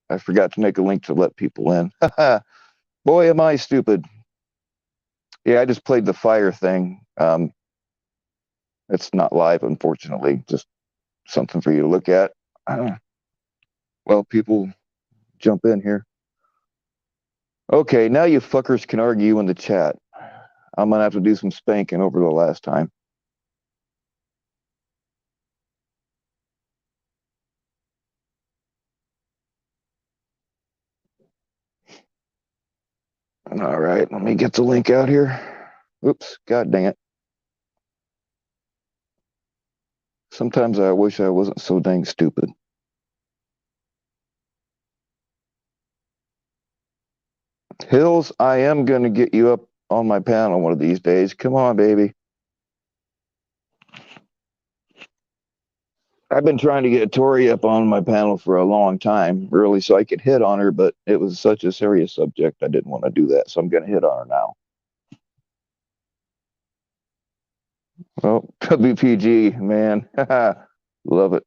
I forgot to make a link to let people in. Boy, am I stupid. Yeah, I just played the fire thing. It's not live, unfortunately. Just something for you to look at. Well, people jump in here. Okay, now you fuckers can argue in the chat. I'm gonna have to do some spanking over the last time. All right, let me get the link out here. Oops, god dang it. Sometimes I wish I wasn't so dang stupid. Hills, I am gonna get you up on my panel one of these days. Come on, baby. I've been trying to get Tori up on my panel for a long time, really, so I could hit on her, but it was such a serious subject, I didn't want to do that, so I'm going to hit on her now. Well, WPG, man. Love it.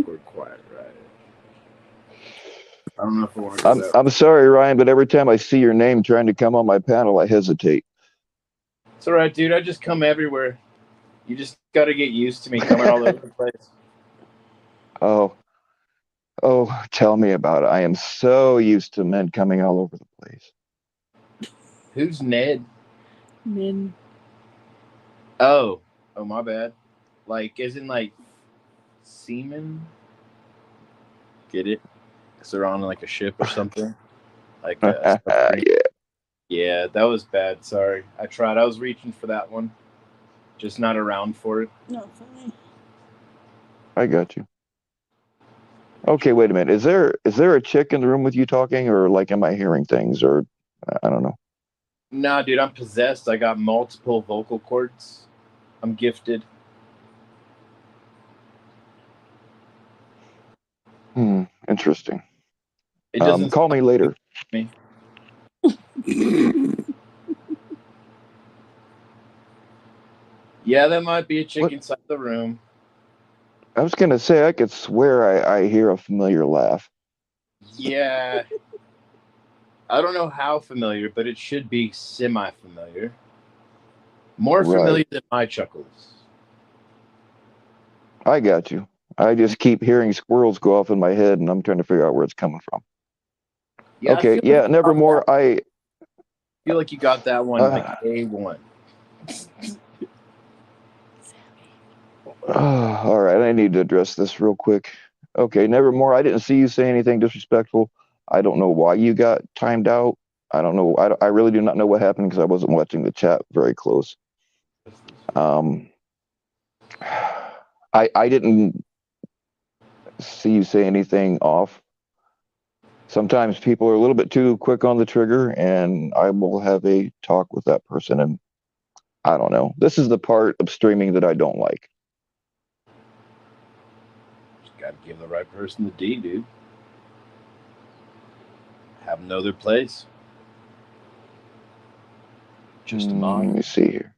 We're quiet, right? I don't know if I want to go I'm sorry, Ryan, but every time I see your name trying to come on my panel, I hesitate. It's all right, dude. I just come everywhere. You just got to get used to me coming all over the place. Oh, tell me about it. I am so used to men coming all over the place. Who's Ned? Men. Oh, my bad. Like, isn't like seaman? Get it? Because they're on like a ship or something. Like a submarine. Yeah. Yeah, that was bad. Sorry. I tried. I was reaching for that one. Just not around for it. No, funny. I got you. Okay, wait a minute. Is there a chick in the room with you talking, or like am I hearing things, or I don't know? Nah, dude, I'm possessed. I got multiple vocal cords. I'm gifted. Interesting. It doesn't Call me later. me. Yeah, that might be a chick What? inside the room. I was gonna say I could swear I hear a familiar laugh. Yeah. I don't know how familiar, but it should be semi-familiar. More familiar than my chuckles. I got you. I just keep hearing squirrels go off in my head, and I'm trying to figure out where it's coming from. Yeah, Okay, yeah, nevermore. I feel like you got that one like A1. All right, I need to address this real quick. Okay, nevermore. I didn't see you say anything disrespectful. I don't know why you got timed out. I don't know. I really do not know what happened because I wasn't watching the chat very close. I didn't see you say anything off. Sometimes people are a little bit too quick on the trigger, and I will have a talk with that person. And I don't know. This is the part of streaming that I don't like. Just got to give the right person the D, dude. Have them know their place. Just a mind. Let me see here.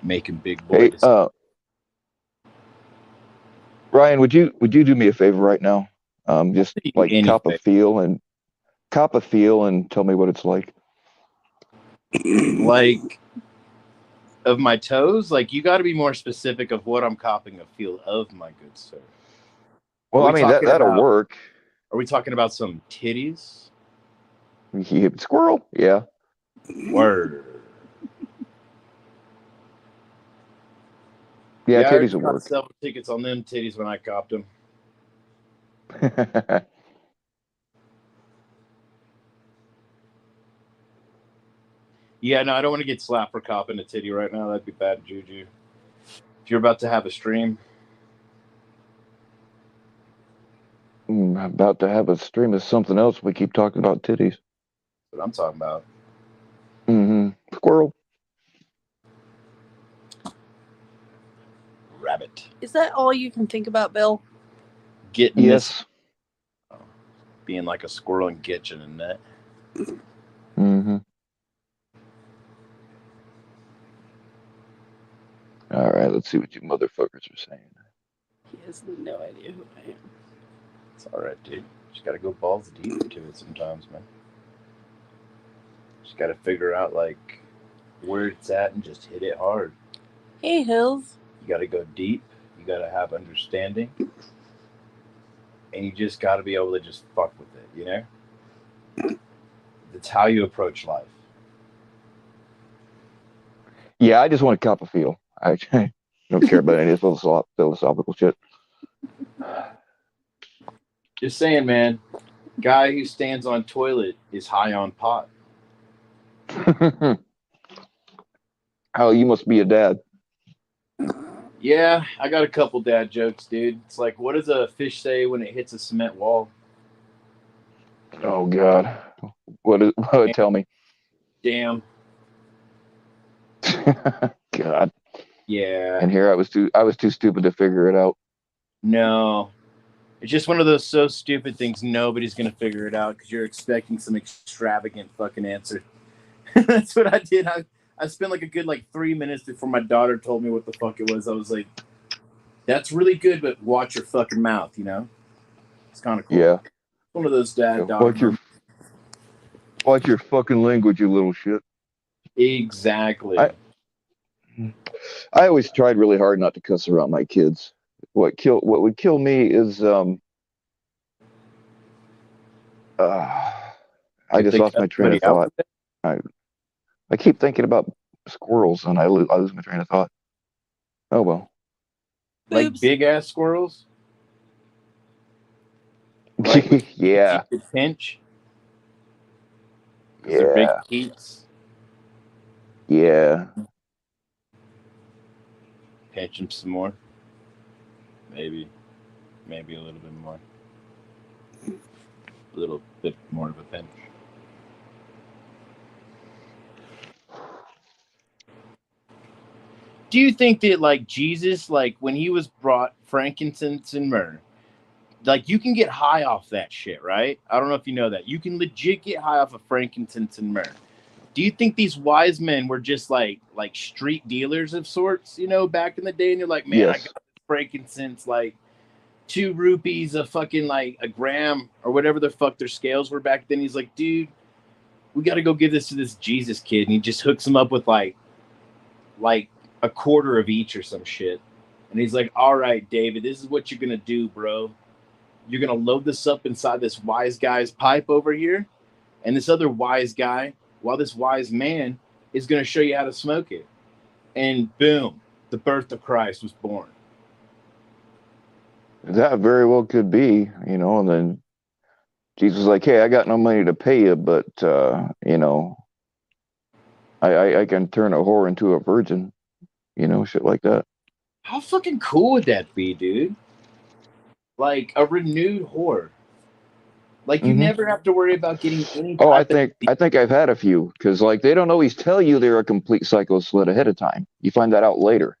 Making big boy Hey, Ryan, would you do me a favor right now? Just like cop a feel and tell me what it's like. Like of my toes, like you got to be more specific of what I'm copping a feel of, my good sir. Well, I mean that'll work. Are we talking about some titties? Squirrel, yeah. Word. Yeah, I titties will work. several tickets on them titties when I copped them. Yeah, no, I don't want to get slapped for copping a titty right now. That'd be bad juju. If you're about to have a stream. About to have a stream of something else. We keep talking about titties. That's what I'm talking about. Squirrel. Rabbit. Is that all you can think about, Bill? Getting this. Being like a squirrel and getting a nut. All right, let's see what you motherfuckers are saying. He has no idea who I am. It's all right, dude. Just gotta go balls deep to it sometimes, man. Just gotta figure out like where it's at and just hit it hard. Hey, Hills. You gotta go deep. You gotta have understanding, and you just gotta be able to just fuck with it. You know, that's how you approach life. Yeah, I just want to cop a feel. I don't care about any of this philosophical shit. Just saying, man. Guy who stands on toilet is high on pot. Oh, you must be a dad. Yeah, I got a couple dad jokes, dude. It's like, what does a fish say when it hits a cement wall? Oh God, what? Tell me. Damn. God. Yeah. And here I was too stupid to figure it out. No. It's just one of those so stupid things nobody's gonna figure it out because you're expecting some extravagant fucking answer. That's what I did. I spent like a good 3 minutes before my daughter told me what the fuck it was. I was like, "That's really good, but watch your fucking mouth," you know. It's kind of cool. Yeah. One of those dad daughter. Watch your fucking language, you little shit. Exactly. I always tried really hard not to cuss around my kids. What would kill me is I If just they lost cut my train of somebody out thought. with that, I keep thinking about squirrels and I lose my train of thought. Oh well. like Boobs. big ass squirrels, like with you Yeah. could pinch because they're big Yeah. teats. Yeah. Pinch them some more. Maybe a little bit more. A little bit more of a pinch. Do you think that Jesus, when he was brought frankincense and myrrh, you can get high off that shit, right? I don't know if you know that. You can legit get high off of frankincense and myrrh. Do you think these wise men were just like street dealers of sorts, back in the day? And they're like, man, I Yes. got frankincense, 2 rupees, a fucking a gram or whatever the fuck their scales were back then. He's like, dude, we got to go give this to this Jesus kid. And he just hooks him up with like a quarter of each or some shit. And he's like, all right, David, this is what you're going to do, bro. You're going to load this up inside this wise guy's pipe over here. And this other wise guy, while this wise man is going to show you how to smoke it. And boom, the birth of Christ was born. That very well could be, and then Jesus was like, hey, I got no money to pay you, but I can turn a whore into a virgin, shit like that. How fucking cool would that be, dude? Like a renewed whore. You never have to worry about getting any Oh, type I think I've had a few because they don't always tell you they're a complete psycho slut ahead of time. You find that out later.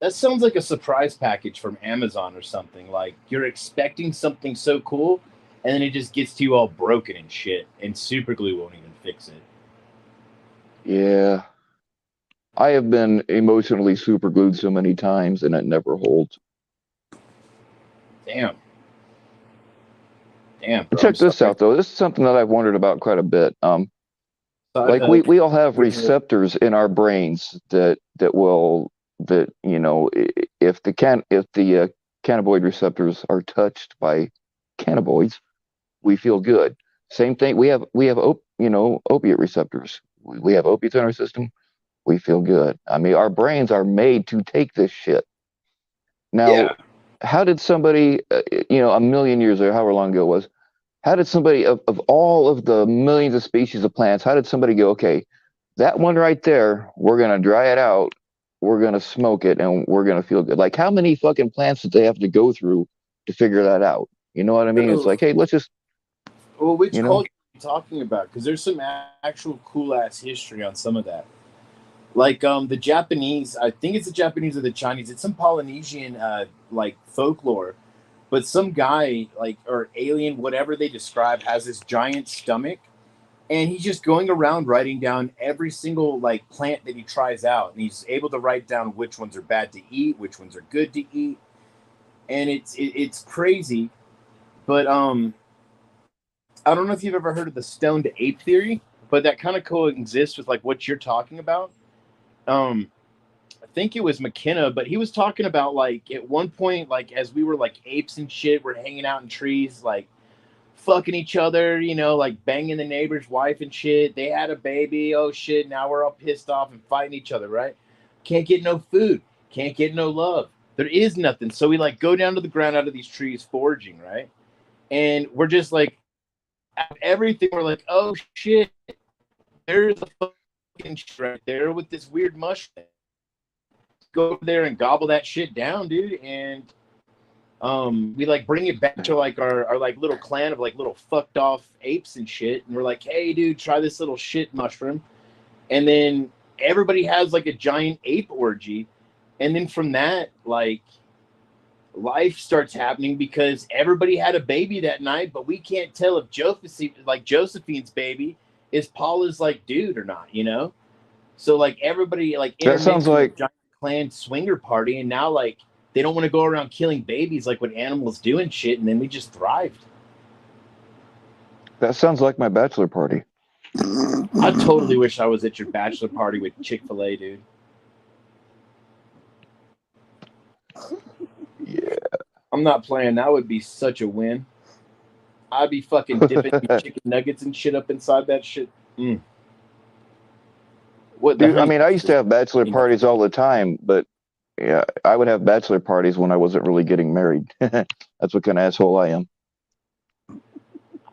That sounds like a surprise package from Amazon or something. Like you're expecting something so cool, and then it just gets to you all broken and shit, and super glue won't even fix it. Yeah. I have been emotionally super glued so many times and it never holds. Damn. Damn, bro. Check this out though. This is something that I've wondered about quite a bit. We all have receptors in our brains that if the cannabinoid receptors are touched by cannabinoids, we feel good. Same thing. We have opiate receptors. We have opiates in our system. We feel good. I mean, our brains are made to take this shit. Now, how did somebody, a million years or however long ago it was, how did somebody of all of the millions of species of plants, how did somebody go, okay, that one right there, we're going to dry it out, we're going to smoke it, and we're going to feel good? Like, how many fucking plants did they have to go through to figure that out? You know what I mean? It's like, hey, let's just. Well, which culture are you talking about? Because there's some actual cool ass history on some of that. The Japanese, I think it's the Japanese or the Chinese. It's some Polynesian folklore, but some guy or alien, whatever they describe, has this giant stomach, and he's just going around writing down every single plant that he tries out, and he's able to write down which ones are bad to eat, which ones are good to eat. and it's crazy. But I don't know if you've ever heard of the stoned ape theory, but that kind of coexists with like what you're talking about. I think it was McKenna, but he was talking about like at one point, like as we were like apes and shit, we're hanging out in trees, like fucking each other, you know, like banging the neighbor's wife and shit. They had a baby. Oh shit. Now we're all pissed off and fighting each other, right? Can't get no food. Can't get no love. There is nothing. So we like go down to the ground out of these trees foraging, right? And we're just like, everything. We're like, oh shit. There's a fucking shit right there with this weird mushroom. Go over there and gobble that shit down, dude. And we like bring it back to like our like little clan of like little fucked off apes and shit, and we're like, hey dude, try this little shit mushroom. And then everybody has like a giant ape orgy, and then from that, like, life starts happening because everybody had a baby that night, but we can't tell if Josephine's baby is Paula's like dude or not, you know. So like everybody like That sounds intermixed with a like giant clan swinger party, and now like they don't want to go around killing babies like what animals do and shit, and then we just thrived. my bachelor party. I totally wish I was at your bachelor party with Chick-fil-A, dude. Yeah. I'm not playing. That would be such a win. I'd be fucking dipping chicken nuggets and shit up inside that shit. Mm. What the Dude, I honey? mean, I used to have bachelor parties all the time, but yeah, I would have bachelor parties when I wasn't really getting married. That's what kind of asshole I am.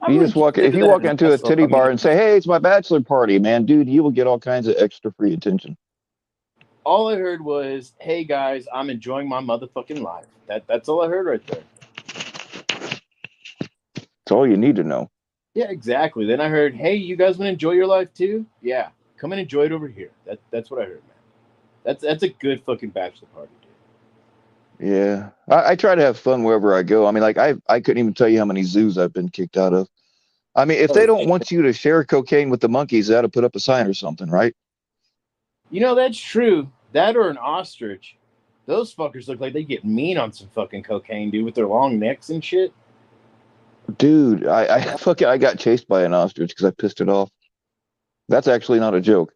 If you walk into a titty bar and say, "Hey, it's my bachelor party," man, dude, you will get all kinds of extra free attention. all I heard was, "Hey guys, I'm enjoying my motherfucking life." That's all I heard right there. That's all you need to know. Yeah, exactly. Then I heard, "Hey, you guys want to enjoy your life too? Yeah, come and enjoy it over here." That's what I heard, man. That's a good fucking bachelor party, dude. Yeah, I try to have fun wherever I go. I mean, like I couldn't even tell you how many zoos I've been kicked out of. I mean, if they don't want you to share cocaine with the monkeys, they ought to put up a sign or something, right? You know, that's true. That or an ostrich. Those fuckers look like they get mean on some fucking cocaine, dude, with their long necks and shit. Dude, I got chased by an ostrich because I pissed it off. That's actually not a joke.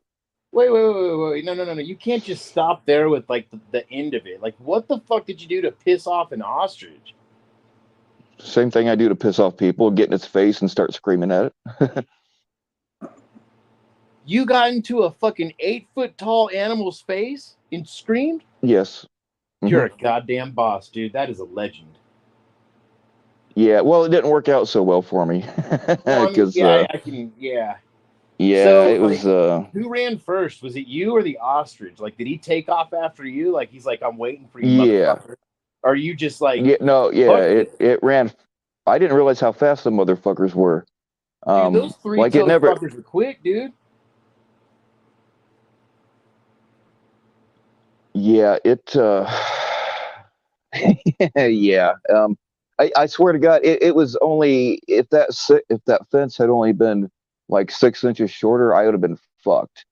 Wait. No. You can't just stop there with like the end of it. Like, what the fuck did you do to piss off an ostrich? Same thing I do to piss off people, get in its face and start screaming at it. You got into a fucking 8 foot tall animal's face and screamed? Yes. You're a goddamn boss, dude. That is a legend. Yeah, well, it didn't work out so well for me Well, I mean, because yeah, I can, yeah. yeah, So, it like, was who ran first? Was it you or the ostrich? Like, did he take off after you? Like, he's like, I'm waiting for you, yeah. motherfucker. Or are you just like, Yeah, no, yeah, fuck it? it ran. I didn't realize how fast the motherfuckers were. Dude, those Like it three-toed never. fuckers were quick, dude. Yeah, it. Yeah. I swear to God, it was only if that fence had only been like 6 inches shorter, I would have been fucked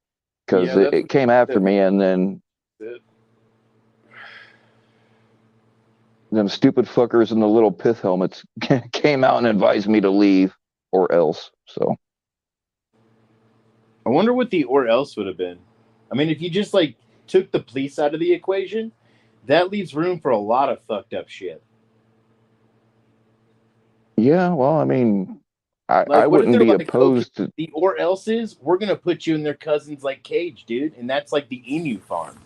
because Yeah, that's it what came after me, and then it. them stupid fuckers in the little pith helmets came out and advised me to leave or else. So I wonder what the or else would have been. I mean, if you just like took the police out of the equation, that leaves room for a lot of fucked up shit. yeah, well, I mean, I Like, what if wouldn't they're be like, okay, opposed to. the or else is we're gonna put you in their cousin's like cage, dude, and that's like the emu farm.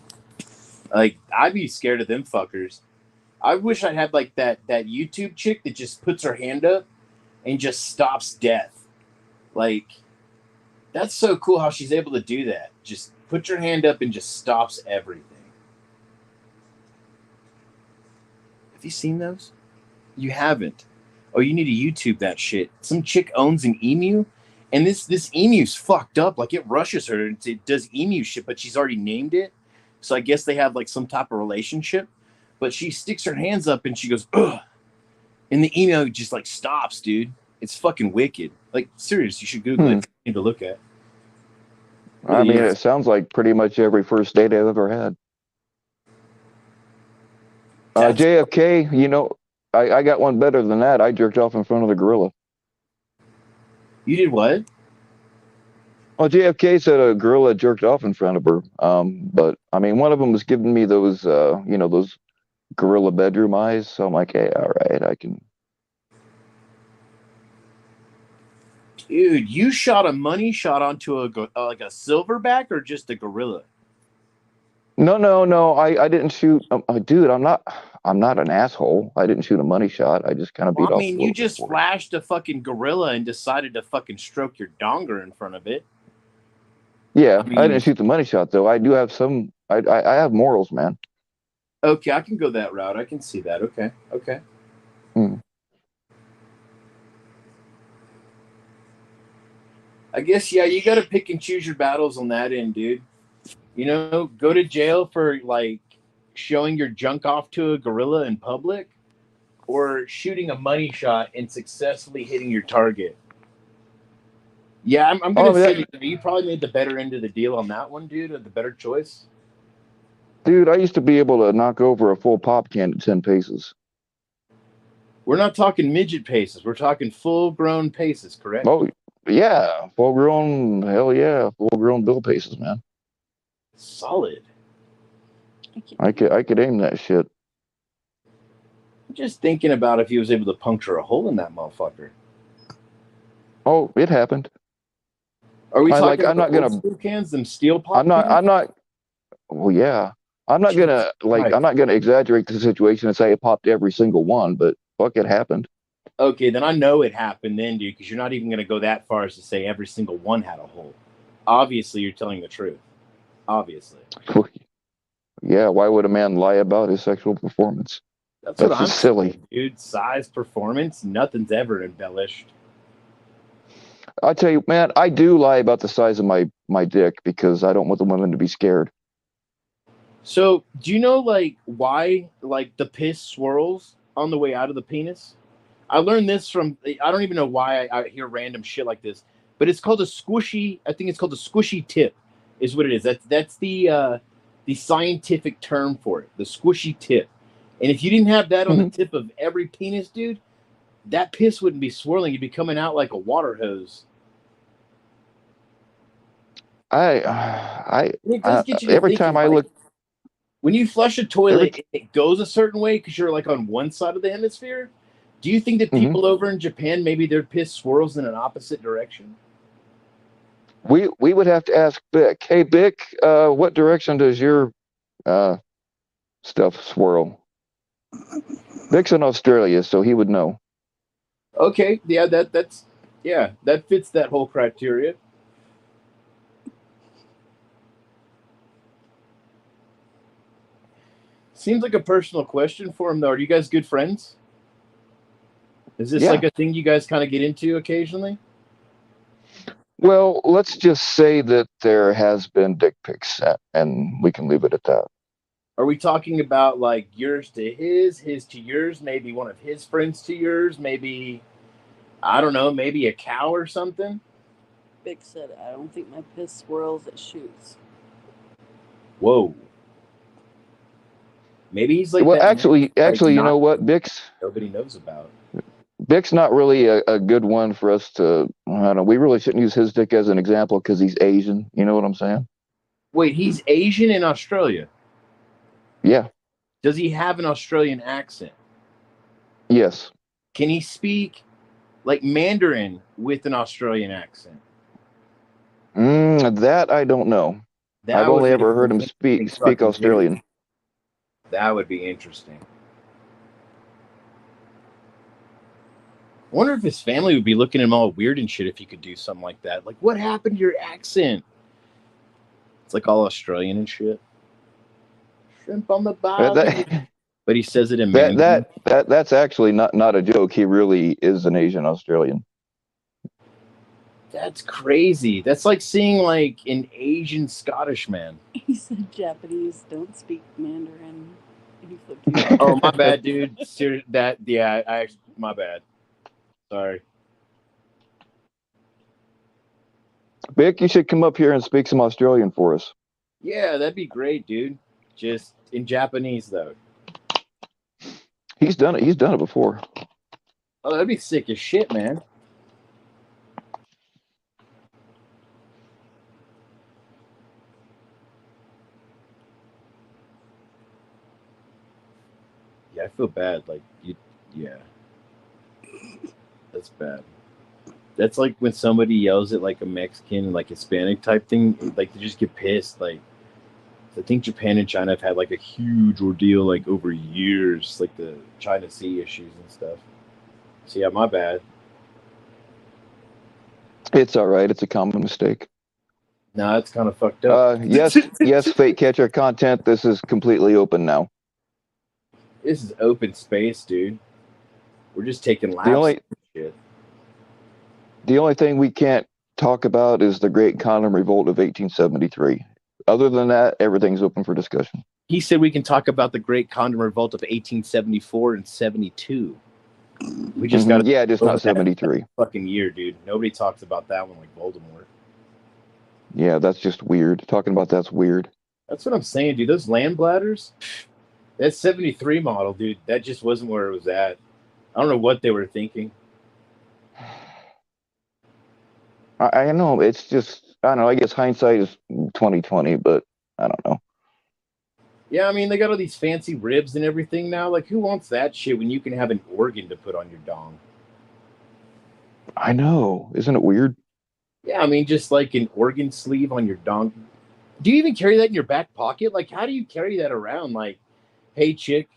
Like, I'd be scared of them fuckers. I wish I had like that YouTube chick that just puts her hand up and just stops death. Like, that's so cool how she's able to do that. Just put your hand up and just stops everything. Have you seen those? You haven't. Oh, you need to YouTube that shit. Some chick owns an emu, and this emu's fucked up. Like, it rushes her and it does emu shit, but she's already named it. So I guess they have like some type of relationship. But she sticks her hands up and she goes, ugh. And the emu just like stops, dude. It's fucking wicked. Like, serious, you should Google it to look at. I Really mean, is. it sounds like pretty much every first date I've ever had. That's JFK, I got one better than that. I jerked off in front of the gorilla. you did what? Well, JFK said a gorilla jerked off in front of her. But I mean, one of them was giving me those, those gorilla bedroom eyes. So I'm like, hey, all right, I can. Dude, you shot a money shot onto like a silverback or just a gorilla? No. I didn't shoot. Dude, I'm not an asshole. I didn't shoot a money shot. I just kind of Well, beat I off a mean, you little bit just for it. flashed a fucking gorilla and decided to fucking stroke your donger in front of it. Yeah, I I didn't mean, shoot the money shot though. I do have some. I have morals, man. okay, I can go that route. I can see that. Okay, okay. Hmm. I guess yeah, you got to pick and choose your battles on that end, dude. Go to jail for like showing your junk off to a gorilla in public, or shooting a money shot and successfully hitting your target. Yeah, I'm Oh, gonna say you probably made the better end of the deal on that one, dude. Or the better choice. dude, I used to be able to knock over a full pop can at 10 paces. We're not talking midget paces. We're talking full grown paces, correct? Oh, yeah, full grown. Hell yeah, full grown bill paces, man. Solid. I could aim that shit. I'm just thinking about if he was able to puncture a hole in that motherfucker. Oh, it happened. Are we I like. talking I'm about not the old gonna. school cans, them steel I'm pop not. cans? I'm not. Well, yeah. I'm not Jesus gonna like. I'm Christ. not gonna exaggerate the situation and say it popped every single one, but fuck, it happened. Okay, then I know it happened then, dude, because you're not even going to go that far as to say every single one had a hole. Obviously, you're telling the truth. Obviously. Yeah. Why would a man lie about his sexual performance? That's what That's I'm just silly. saying, dude. Size, performance, nothing's ever embellished. I tell you, man, I do lie about the size of my dick because I don't want the women to be scared. So, do you know, like, why, like, the piss swirls on the way out of the penis? I learned this from, I don't even know why I hear random shit like this, but it's called a squishy, I think it's called a squishy tip, is what it is. That's the scientific term for it, the squishy tip. And if you didn't have that on the Mhm. tip of every penis, dude, that piss wouldn't be swirling. It'd be coming out like a water hose. And it does get you to Every time thinking, I like, look, when you flush a every, toilet, it goes a certain way because you're like on one side of the hemisphere. Do you think that mhm. people over in Japan, maybe their piss swirls in an opposite direction? We would have to ask Bick. Hey, Bick, what direction does your uh, stuff swirl? Bick's in Australia, so he would know. Okay, yeah, that's yeah, that fits that whole criteria. Seems like a personal question for him, though. Are you guys good friends? Is this Yeah. like a thing you guys kind of get into occasionally? Well, let's just say that there has been dick pics sent, and we can leave it at that. Are we talking about like yours to his to yours, maybe one of his friends to yours, maybe I don't know, maybe a cow or something? Vic said, I don't think my piss swirls, it shoots. Whoa. Maybe he's like Well, that like actually, you not know what, nobody knows about. Bick's not really a good one for us to. I don't know. We really shouldn't use his dick as an example because he's Asian. You know what I'm saying? Wait, he's Asian in Australia. Yeah. Does he have an Australian accent? Yes. Can he speak like Mandarin with an Australian accent? That I don't know. I've That would only make ever for heard an him interesting speak fucking video. Australian. That would be interesting. I wonder if his family would be looking at him all weird and shit if he could do something like that. Like, what happened to your accent? It's like all Australian and shit. Shrimp on the That, barbie. that But he says it in Mandarin. that's actually not a joke. He really is an Asian Australian. That's crazy. That's like seeing like an Asian Scottish man. He said Japanese don't speak Mandarin. He flipped it. Oh, my bad, dude. My bad. Sorry. Bick, you should come up here and speak some Australian for us. Yeah, that'd be great, dude. Just in Japanese though. He's done it. He's done it before. Oh, that'd be sick as shit, man. Yeah, I feel bad. Like yeah, that's bad. That's like when somebody yells at like a Mexican, like Hispanic type thing, like they just get pissed. Like I think Japan and China have had like a huge ordeal like over years, like the China Sea issues and stuff. So yeah, my bad. It's all right. It's a common mistake. Nah, it's kind of fucked up. Yes, fake catcher content. This is completely open now. This is open space, dude. We're just taking laps. The only thing we can't talk about is the Great Condom Revolt of 1873. Other than that, everything's open for discussion. He said we can talk about the Great Condom Revolt of 1874 and 72. We just got yeah, just not 73. Fucking year, dude. Nobody talks about that one like Voldemort. Yeah, that's just weird. Talking about that's weird. That's what I'm saying, dude. Those land bladders, that 73 model, dude, that just wasn't where it was at. I don't know what they were thinking. I know, it's just, I don't know, I guess hindsight is 2020, but I don't know. Yeah, I mean, they got all these fancy ribs and everything now. Like, who wants that shit when you can have an organ to put on your dong? I know. Isn't it weird? Yeah, I mean, just like an organ sleeve on your dong. Do you even carry that in your back pocket? Like, how do you carry that around? Like, hey, chick,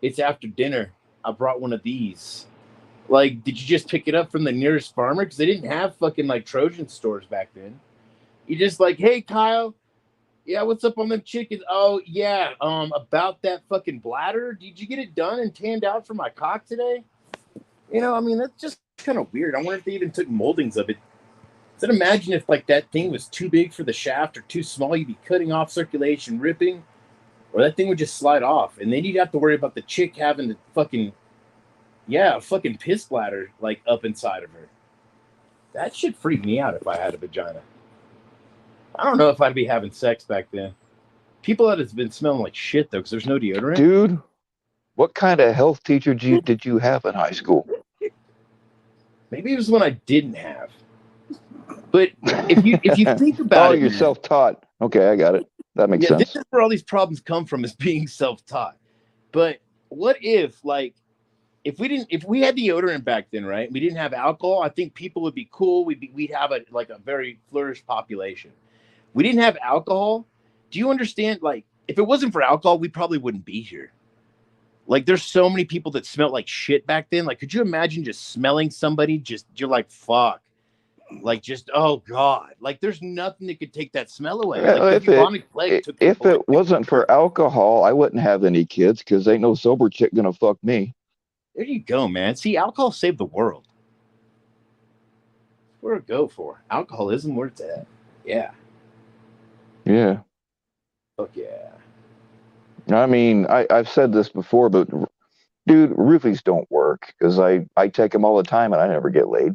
it's after dinner. I brought one of these. Like, did you just pick it up from the nearest farmer? Because they didn't have fucking, like, Trojan stores back then. You just like, hey, Kyle, yeah, what's up on them chickens? Oh, yeah, about that fucking bladder? Did you get it done and tanned out for my cock today? You know, I mean, that's just kind of weird. I wonder if they even took moldings of it. Then imagine if, like, that thing was too big for the shaft or too small, you'd be cutting off circulation, ripping, or that thing would just slide off. And then you'd have to worry about the chick having the fucking, a fucking piss bladder, like, up inside of her. That should freak me out if I had a vagina. I don't know if I'd be having sex back then. People that have been smelling like shit, though, because there's no deodorant. Dude, what kind of health teacher did you have in high school? Maybe it was one I didn't have. But if you think about it, you're self-taught. Okay, I got it. That makes sense. This is where all these problems come from, is being self-taught. But what if, like, if we had deodorant back then, right? We didn't have alcohol. I think people would be cool. We'd have a very flourished population. We didn't have alcohol. Do you understand? Like, if it wasn't for alcohol, we probably wouldn't be here. Like, there's so many people that smelled like shit back then. Like, could you imagine just smelling somebody? You're like, fuck. Like, just, oh God. Like, there's nothing that could take that smell away. Yeah, like, if it wasn't for alcohol, I wouldn't have any kids, because ain't no sober chick gonna fuck me. There you go, man. See, alcohol saved the world. Where to go for? Alcoholism, where it's at. Yeah. Yeah. Fuck yeah. I mean, I've said this before, but dude, roofies don't work, because I take them all the time and I never get laid.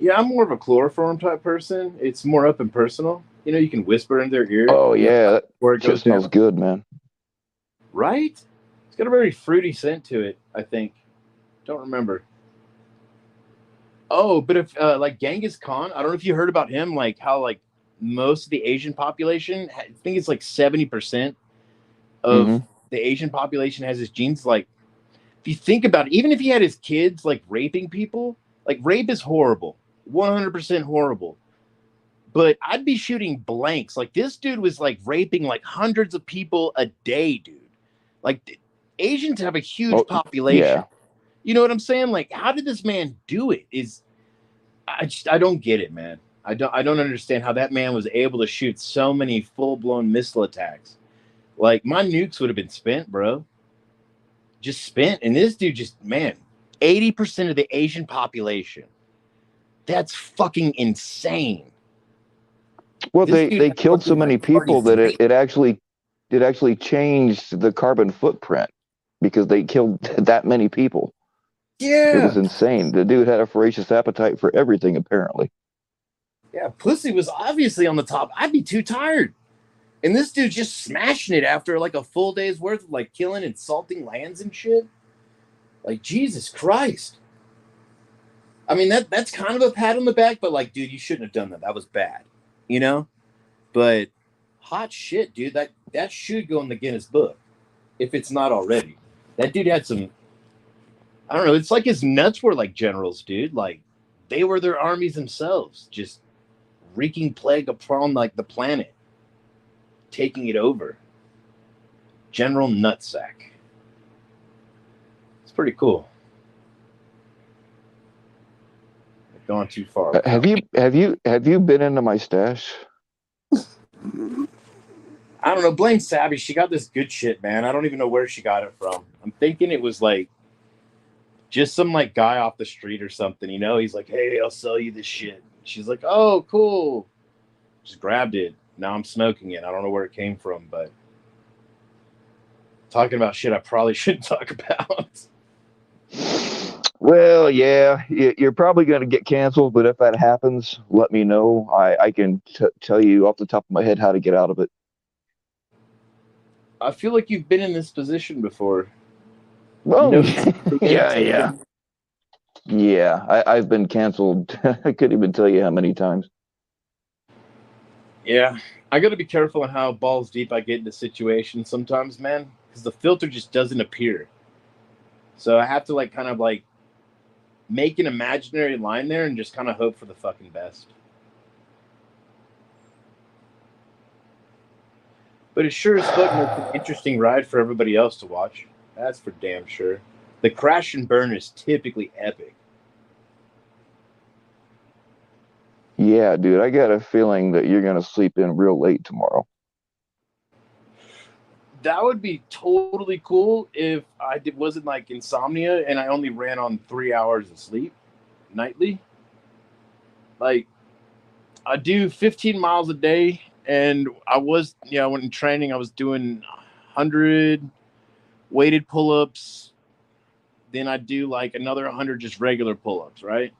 Yeah, I'm more of a chloroform type person. It's more up and personal. You know, you can whisper in their ear. Oh, yeah. Where it goes smells good, man. Right? It's got a very fruity scent to it, I think. Don't remember. Oh, but if, like, Genghis Khan, I don't know if you heard about him, like, how, like, most of the Asian population, I think it's like 70% of the Asian population has his genes. Like, if you think about it, even if he had his kids, like, raping people, like, rape is horrible. 100% horrible. But I'd be shooting blanks. Like, this dude was, like, raping, like, hundreds of people a day, dude. Like, Asians have a huge population. Yeah. You know what I'm saying? Like, how did this man do it? I don't get it, man. I don't understand how that man was able to shoot so many full-blown missile attacks. Like, my nukes would have been spent, bro. Just spent. And this dude just, man, 80% of the Asian population. That's fucking insane. Well, they killed so many people that it actually changed the carbon footprint, because they killed that many people. Yeah. It was insane. The dude had a voracious appetite for everything, apparently. Yeah, pussy was obviously on the top. I'd be too tired. And this dude's just smashing it after like a full day's worth of like killing and salting lands and shit. Like, Jesus Christ. I mean, that's kind of a pat on the back, but like, dude, you shouldn't have done that. That was bad, you know? But hot shit, dude. That should go in the Guinness book if it's not already. That dude had some. I don't know. It's like his nuts were like generals, dude. Like they were their armies themselves, just wreaking plague upon like the planet, taking it over. General Nutsack. It's pretty cool. I've gone too far. Have you been into my stash? I don't know. Blame Savvy. She got this good shit, man. I don't even know where she got it from. I'm thinking it was like just some like guy off the street or something. You know, he's like, "Hey, I'll sell you this shit." She's like, "Oh, cool." Just grabbed it. Now I'm smoking it. I don't know where it came from, but talking about shit I probably shouldn't talk about. Well, yeah, you're probably going to get canceled, but if that happens, let me know. I can tell you off the top of my head how to get out of it. I feel like you've been in this position before. Well, You know, yeah. I've been canceled. I couldn't even tell you how many times. Yeah, I got to be careful on how balls deep I get into situations sometimes, man, because the filter just doesn't appear. So I have to like kind of like make an imaginary line there and just kind of hope for the fucking best. But it sure as fuck makes an interesting ride for everybody else to watch. That's for damn sure. The crash and burn is typically epic. Yeah, dude, I got a feeling that you're going to sleep in real late tomorrow. That would be totally cool if wasn't like insomnia and I only ran on 3 hours of sleep nightly. Like, I do 15 miles a day, and I went in training. I was doing 100 weighted pull-ups. Then I'd do like another 100 just regular pull-ups, right?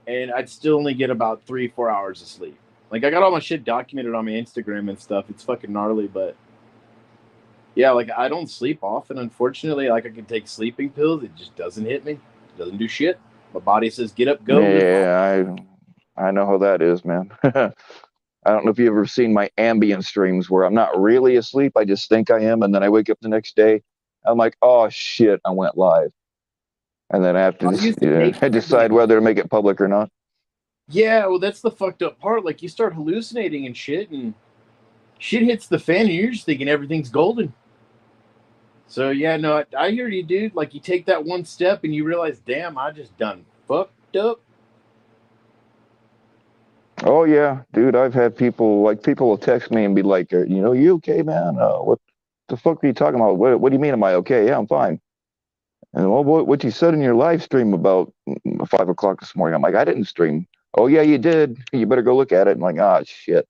And I'd still only get about 3-4 hours of sleep. Like, I got all my shit documented on my Instagram and stuff. It's fucking gnarly, but yeah, like I don't sleep often, unfortunately. Like I can take sleeping pills, it just doesn't hit me. It doesn't do shit. My body says, get up, go. Yeah, I know how that is, man. I don't know if you've ever seen my ambient streams where I'm not really asleep. I just think I am. And then I wake up the next day. I'm like, oh, shit, I went live. And then I have to I use the I decide whether to make it public or not. Yeah, well, that's the fucked up part. Like, you start hallucinating and shit hits the fan, and you're just thinking everything's golden. So, yeah, no, I hear you, dude. Like, you take that one step and you realize, damn, I just done fucked up. Oh, yeah, dude, I've had people will text me and be like, you okay, man? What the fuck are you talking about? What do you mean, am I okay? Yeah, I'm fine. And well, what you said in your live stream about 5 o'clock this morning, I'm like, I didn't stream. Oh, yeah, you did. You better go look at it. I'm like, ah, shit.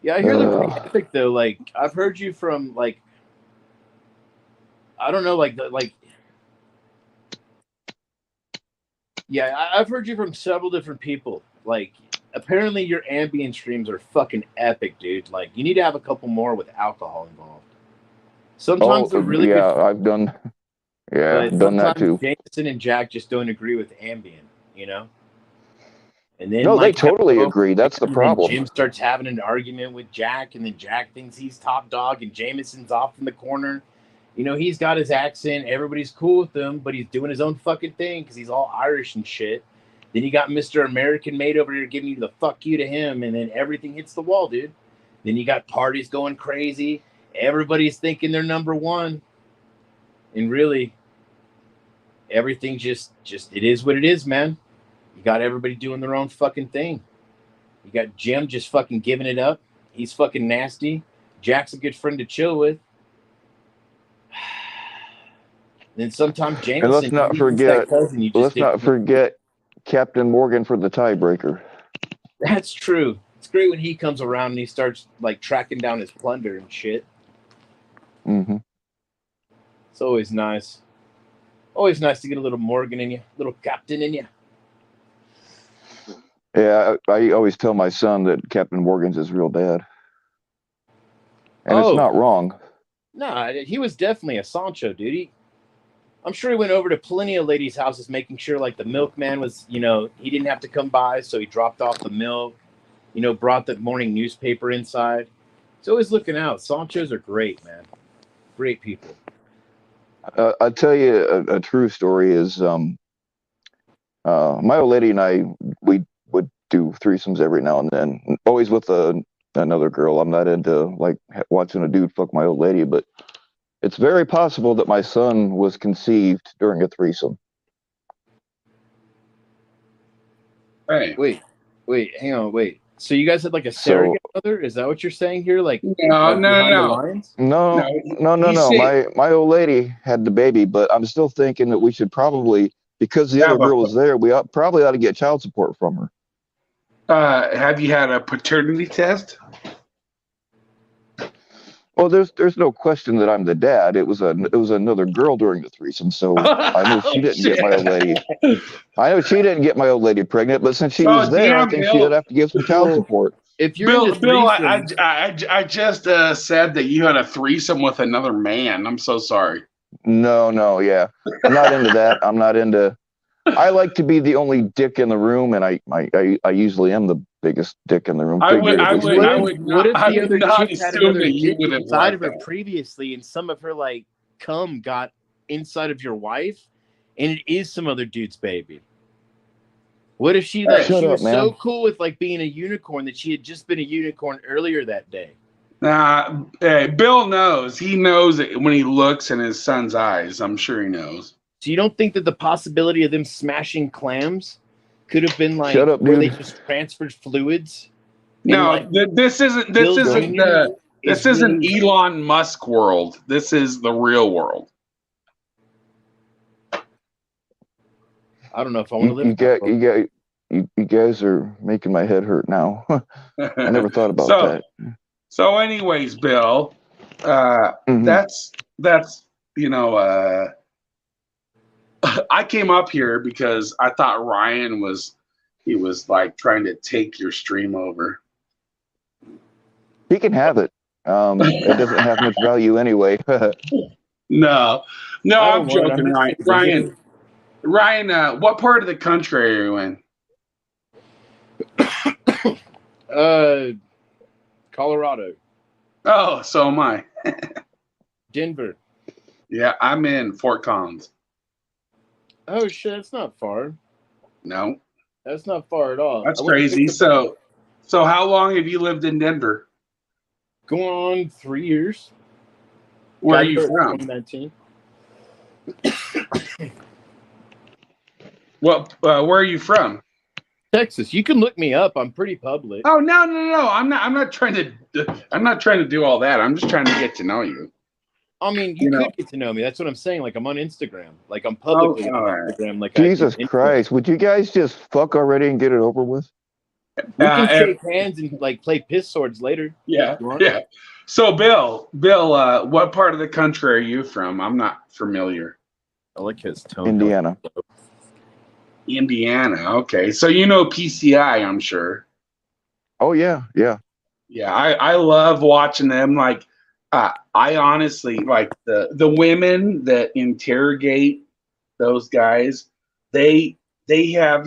Yeah, I hear they're pretty epic, though. Like, I've heard you from, like, I don't know, yeah, I've heard you from several different people. Like, apparently your ambient streams are fucking epic, dude. Like, you need to have a couple more with alcohol involved. Sometimes they're really yeah, good. I've done that too. Jameson and Jack just don't agree with ambient, you know? And then No, they like totally agree. That's the problem. Jim starts having an argument with Jack, and then Jack thinks he's top dog, and Jameson's off in the corner. You know, he's got his accent. Everybody's cool with him, but he's doing his own fucking thing because he's all Irish and shit. Then you got Mr. American made over here giving you the fuck you to him, and then everything hits the wall, dude. Then you got parties going crazy. Everybody's thinking they're number one. And really, everything just it is what it is, man. You got everybody doing their own fucking thing. You got Jim just fucking giving it up. He's fucking nasty. Jack's a good friend to chill with. Then sometimes Jameson. And let's not forget Captain Morgan for the tiebreaker. That's true. It's great when he comes around and he starts like tracking down his plunder and shit. Mm-hmm. It's always nice. Always nice to get a little Morgan in you, a little Captain in you. Yeah, I always tell my son that Captain Morgan's his real dad. And it's not wrong. Nah, he was definitely a Sancho, dude. I'm sure he went over to plenty of ladies' houses, making sure like the milkman was, he didn't have to come by, so he dropped off the milk. Brought the morning newspaper inside. He's always looking out. Sanchos are great, man. Great people. I'll tell you a true story is my old lady and I, we would do threesomes every now and then, always with another girl. I'm not into like watching a dude fuck my old lady, but it's very possible that my son was conceived during a threesome. Hey. Wait, hang on, wait. So you guys had like a surrogate mother? Is that what you're saying here? Like no. My old lady had the baby, but I'm still thinking that we should probably, because the other girl was there, we probably ought to get child support from her. Have you had a paternity test? Well, there's no question that I'm the dad. It was another girl during the threesome, so I know she didn't get my old lady. I know she didn't get my old lady pregnant, but since she was there, I think she'd have to give some child support. If you're Bill, I just said that you had a threesome with another man. I'm so sorry. No, yeah, I'm not into that. I'm not into. I like to be the only dick in the room, and I usually am the biggest dick in the room. What if the other chick had another dick inside of her previously, and some of her like cum got inside of your wife, and it is some other dude's baby? What if she was so cool with like being a unicorn that she had just been a unicorn earlier that day? Bill knows. He knows it when he looks in his son's eyes. I'm sure he knows. So you don't think that the possibility of them smashing clams could have been like where they just transferred fluids? No, like, this isn't Elon Musk world. This is the real world. I don't know if I want to live. You guys are making my head hurt now. I never thought about that. So, anyways, Bill, that's I came up here because I thought Ryan was like trying to take your stream over. He can have it. It doesn't have much value anyway. No, I'm joking, Ryan, what part of the country are you in? Colorado. Oh, so am I. Denver. Yeah, I'm in Fort Collins. Oh shit, that's not far. No. That's not far at all. That's crazy. So how long have you lived in Denver? Going on 3 years. Where are you from? 2019. Well, where are you from? Texas. You can look me up. I'm pretty public. Oh no. I'm not trying to do all that. I'm just trying to get to know you. I mean, you could get to know me. That's what I'm saying. Like, I'm on Instagram. Like, I'm publicly on Instagram. Like, Jesus Christ! Would you guys just fuck already and get it over with? We can shake hands and like play piss swords later. Yeah. So, Bill, what part of the country are you from? I'm not familiar. I like his tone. Indiana. Okay, so you know PCI, I'm sure. Oh yeah. I love watching them. Like, I honestly like the women that interrogate those guys. They have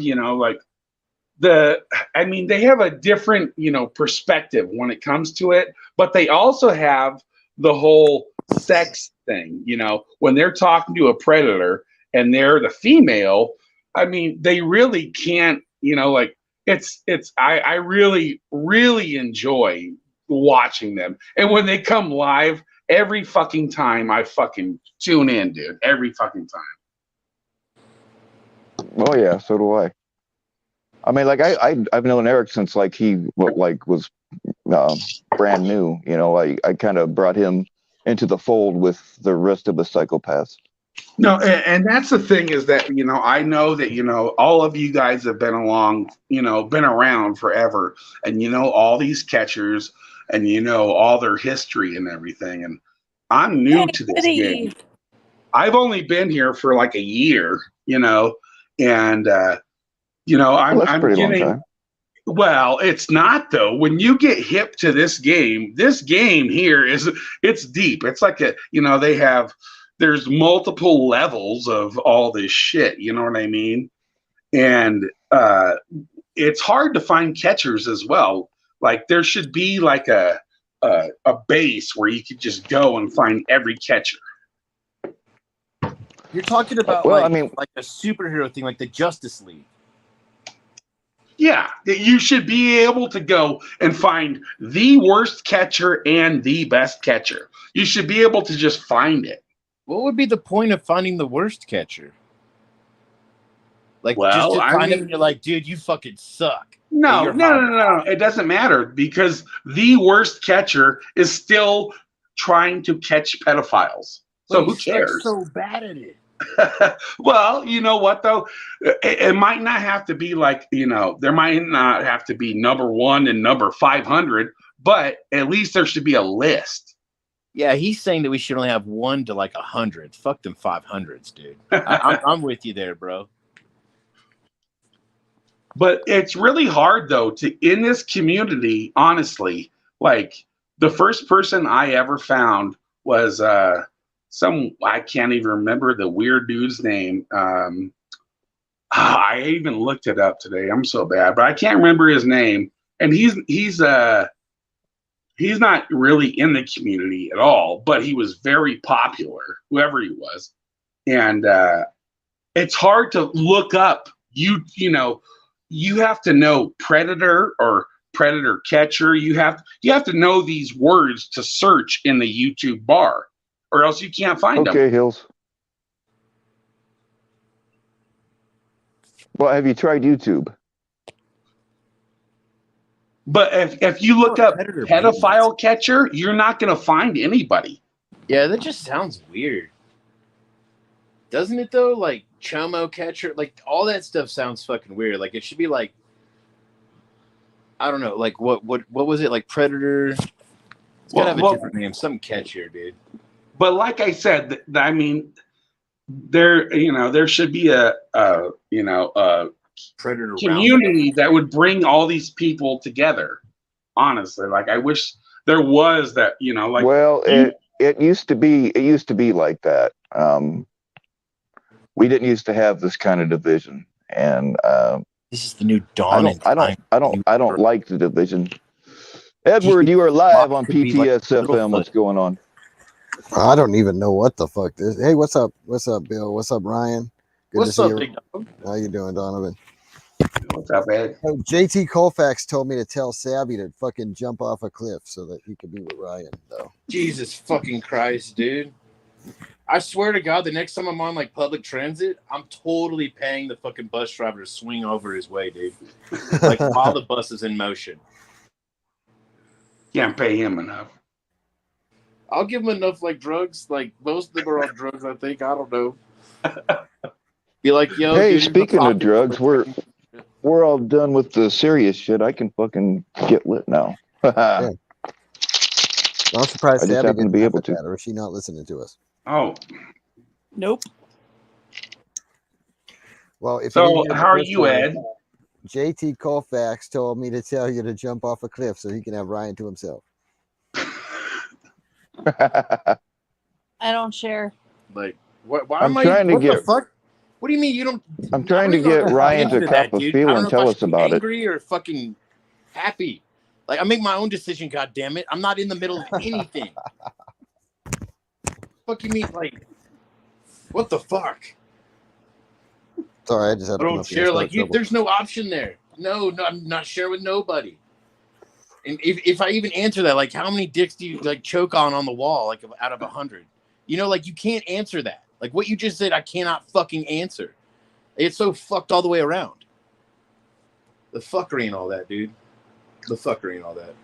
they have a different perspective when it comes to it, but they also have the whole sex thing. When they're talking to a predator and they're the female, I mean, they really can't. I really, really enjoy watching them. And when they come live, every fucking time I fucking tune in, dude. Every fucking time. Oh yeah, so do I. I mean, like I've known Eric since like he was brand new. I kind of brought him into the fold with the rest of the psychopaths. No, and that's the thing is that, I know that, all of you guys have been around forever, and all these catchers and all their history and everything. And I'm new to this game. I've only been here for like a year, and I'm getting. Long time. Well, it's not though. When you get hip to this game here it's deep. It's like they have there's multiple levels of all this shit. You know what I mean? And it's hard to find catchers as well. Like there should be like a base where you could just go and find every catcher. You're talking about Well, I like mean, a superhero thing, like the Justice League. Yeah, you should be able to go and find the worst catcher and the best catcher. You should be able to just find it. What would be the point of finding the worst catcher? Like just Well, to I find him and mean, you're like, dude, you fucking suck. And no, you're no, no, hot. no, no. It doesn't matter because the worst catcher is still trying to catch pedophiles. So who cares? So bad at it. Well, you know what though? It might not have to be like, there might not have to be number 1 and number 500, but at least there should be a list. Yeah, he's saying that we should only have 1 to like 100. Fuck them 500s, dude. I'm with you there, bro. But it's really hard though in this community, honestly, like the first person I ever found was I can't even remember the weird dude's name. I even looked it up today. I'm so bad, but I can't remember his name. And he's not really in the community at all, but he was very popular, whoever he was. And it's hard to look up. You have to know predator or predator catcher. You have to know these words to search in the YouTube bar, or else you can't find them. Okay, Hills. Well, have you tried YouTube? But if you look up Predator pedophile catcher, you're not going to find anybody. Yeah, that just sounds weird. Doesn't it though? Like Chomo catcher, like all that stuff sounds fucking weird. Like it should be like, I don't know, like what was it, like predator? It's gotta have a different name, some catcher, dude. But like I said, I mean, there should be a Predator community that would bring all these people together. Honestly, like I wish there was that. Like Well, it used to be like that. We didn't used to have this kind of division, and this is the new dawn. I don't like the division. Edward, you are live on PTSFM. What's going on? I don't even know what the fuck this. Hey, what's up? What's up, Bill? What's up, Ryan? Good What's to see up, you. big dog? How you doing, Donovan? What's up, Ed? JT Colfax told me to tell Sabby to fucking jump off a cliff so that he could be with Ryan, though. Jesus fucking Christ, dude. I swear to God, the next time I'm on like public transit, I'm totally paying the fucking bus driver to swing over his way, dude. Like while the bus is in motion. Can't pay him enough. I'll give him enough like drugs. Like most of them are on drugs, I think. I don't know. Be like, yo. Hey, dude, speaking of drugs, we're all done with the serious shit. I can fucking get lit now. Yeah. I'm surprised I just Sabby happen to didn't be laugh able at to. that, or is she not listening to us? Oh, Nope. Well, if so you didn't hear the how are first you, one, Ed? JT Colfax told me to tell you to jump off a cliff so he can have Ryan to himself. I don't share. Like, why I'm am I? trying to What get- the fuck? What do you mean you don't? I'm trying to get Ryan to cop a feel and tell us about it. Angry or fucking happy? Like I make my own decision. God damn it! I'm not in the middle of anything. Fuck you mean like? What the fuck? Sorry, I just had I to come don't up here and share. start Like you, trouble. there's no option there. No, I'm not sharing with nobody. And if I even answer that, like how many dicks do you like choke on the wall, like out of 100? Like you can't answer that. Like what you just said, I cannot fucking answer. It's so fucked all the way around. The fuckery and all that, dude. The fuckery and all that.